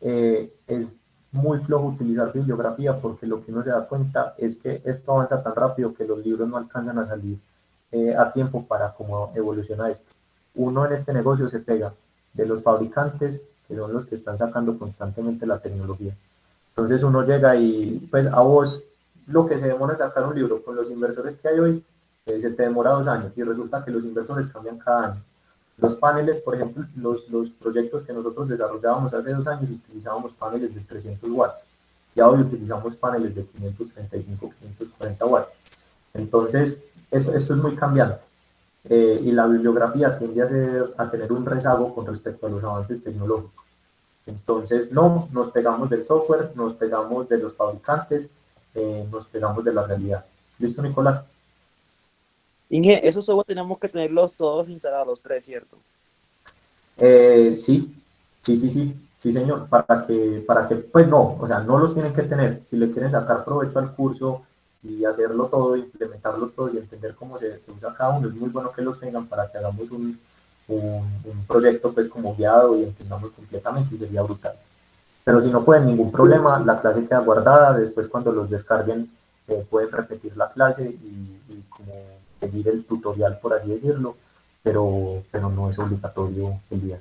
Es muy flojo utilizar bibliografía porque lo que uno se da cuenta es que esto avanza tan rápido que los libros no alcanzan a salir a tiempo para cómo evoluciona esto. Uno en este negocio se pega de los fabricantes, que son los que están sacando constantemente la tecnología. Entonces uno llega y pues a vos lo que se demora en sacar un libro con los inversores que hay hoy, se te demora 2 años y resulta que los inversores cambian cada año. Los paneles, por ejemplo, los proyectos que nosotros desarrollábamos hace 2 años utilizábamos paneles de 300 watts. Ya hoy utilizamos paneles de 535, 540 watts. Entonces, esto es muy cambiante. Y la bibliografía tiende a tener un rezago con respecto a los avances tecnológicos. Entonces, no, nos pegamos del software, nos pegamos de los fabricantes, nos pegamos de la realidad. ¿Listo, Nicolás? Inge, esos software tenemos que tenerlos todos instalados, los tres, ¿cierto? Sí, sí, señor, pues no, o sea, no los tienen que tener. Si le quieren sacar provecho al curso y hacerlo todo, implementarlos todos y entender cómo se usa cada uno, es muy bueno que los tengan para que hagamos un proyecto pues como guiado y entendamos completamente y sería brutal. Pero si no pueden, ningún problema, la clase queda guardada, después cuando los descarguen pueden repetir la clase y como seguir el tutorial, por así decirlo, pero no es obligatorio el día.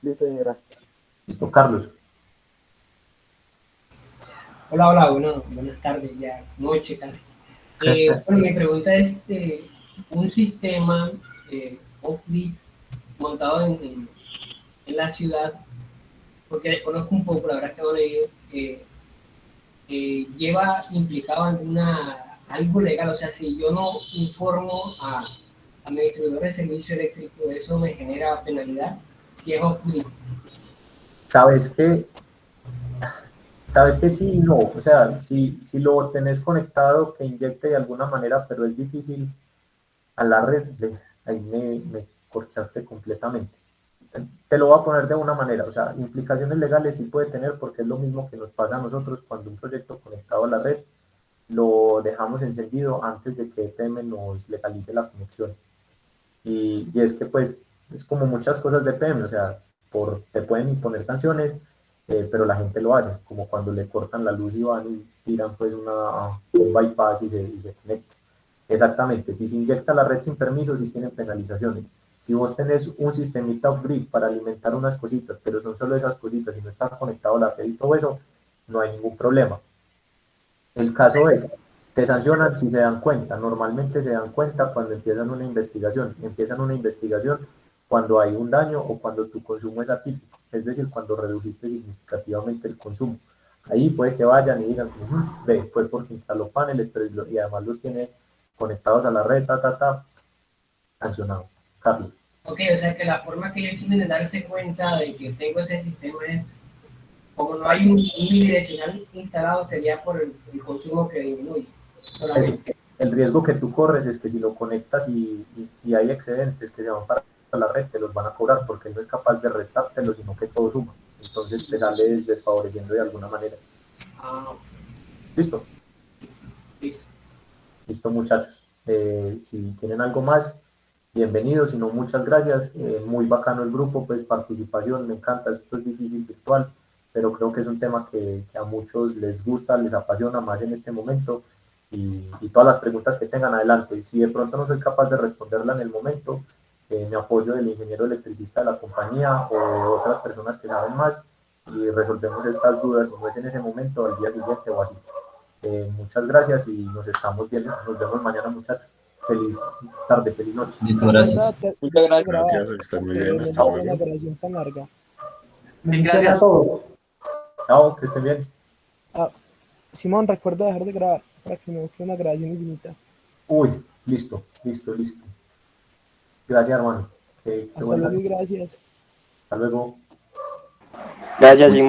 Listo, gracias. Listo, Carlos. Hola, buenas tardes, ya noche casi. Bueno, mi pregunta es, un sistema off-grid montado en la ciudad, porque desconozco un poco, la verdad es que no he leído, lleva implicado algo legal, o sea, si yo no informo a mi distribuidor de servicio eléctrico, eso me genera penalidad, si es off-grid. ¿Sabes qué? Sí y no, o sea, si lo tenés conectado, que inyecte de alguna manera, pero es difícil a la red, ahí me corchaste completamente. te lo voy a poner de una manera, o sea, implicaciones legales sí puede tener porque es lo mismo que nos pasa a nosotros cuando un proyecto conectado a la red lo dejamos encendido antes de que EPM nos legalice la conexión. Y es que pues es como muchas cosas de EPM, o sea, te pueden imponer sanciones, pero la gente lo hace, como cuando le cortan la luz y van y tiran pues un bypass y se conecta. Exactamente, si se inyecta la red sin permiso, sí tienen penalizaciones. Si vos tenés un sistemita off-grid para alimentar unas cositas, pero son solo esas cositas y no está conectado a la red y todo eso, no hay ningún problema. El caso es, te sancionan si se dan cuenta. Normalmente se dan cuenta cuando empiezan una investigación. Empiezan una investigación cuando hay un daño o cuando tu consumo es atípico, es decir, cuando redujiste significativamente el consumo. Ahí puede que vayan y digan, ve, fue porque instaló paneles, pero y además los tiene conectados a la red, sancionado. Carlos. Ok, o sea que la forma que ellos tienen de darse cuenta de que tengo ese sistema es, como no hay un bidireccional instalado, sería por el consumo que disminuye. El riesgo que tú corres es que si lo conectas y hay excedentes que se van para la red, te los van a cobrar porque él no es capaz de restártelo, sino que todo suma. Entonces te sale desfavoreciendo de alguna manera. ¿Listo? Listo, muchachos. Si tienen algo más, bienvenidos, si no, muchas gracias. Muy bacano el grupo, pues participación, me encanta. Esto es difícil virtual, pero creo que es un tema que a muchos les gusta, les apasiona más en este momento. Y todas las preguntas que tengan adelante. Si de pronto no soy capaz de responderla en el momento, me apoyo del ingeniero electricista de la compañía o de otras personas que saben más y resolvemos estas dudas, si no es en ese momento, al día siguiente o así. Muchas gracias y nos estamos viendo. Nos vemos mañana, muchachos. Feliz tarde, feliz noche. Listo, gracias. Muchas gracias. Gracias, que estén muy bien. Hasta luego. Una operación tan larga. Mil gracias a todos. Chao, que estén bien. Simón, recuerda dejar de grabar para que me busque una grabación infinita. Uy, listo. Gracias, hermano. Hasta luego y gracias. Hasta luego. Gracias, Simón.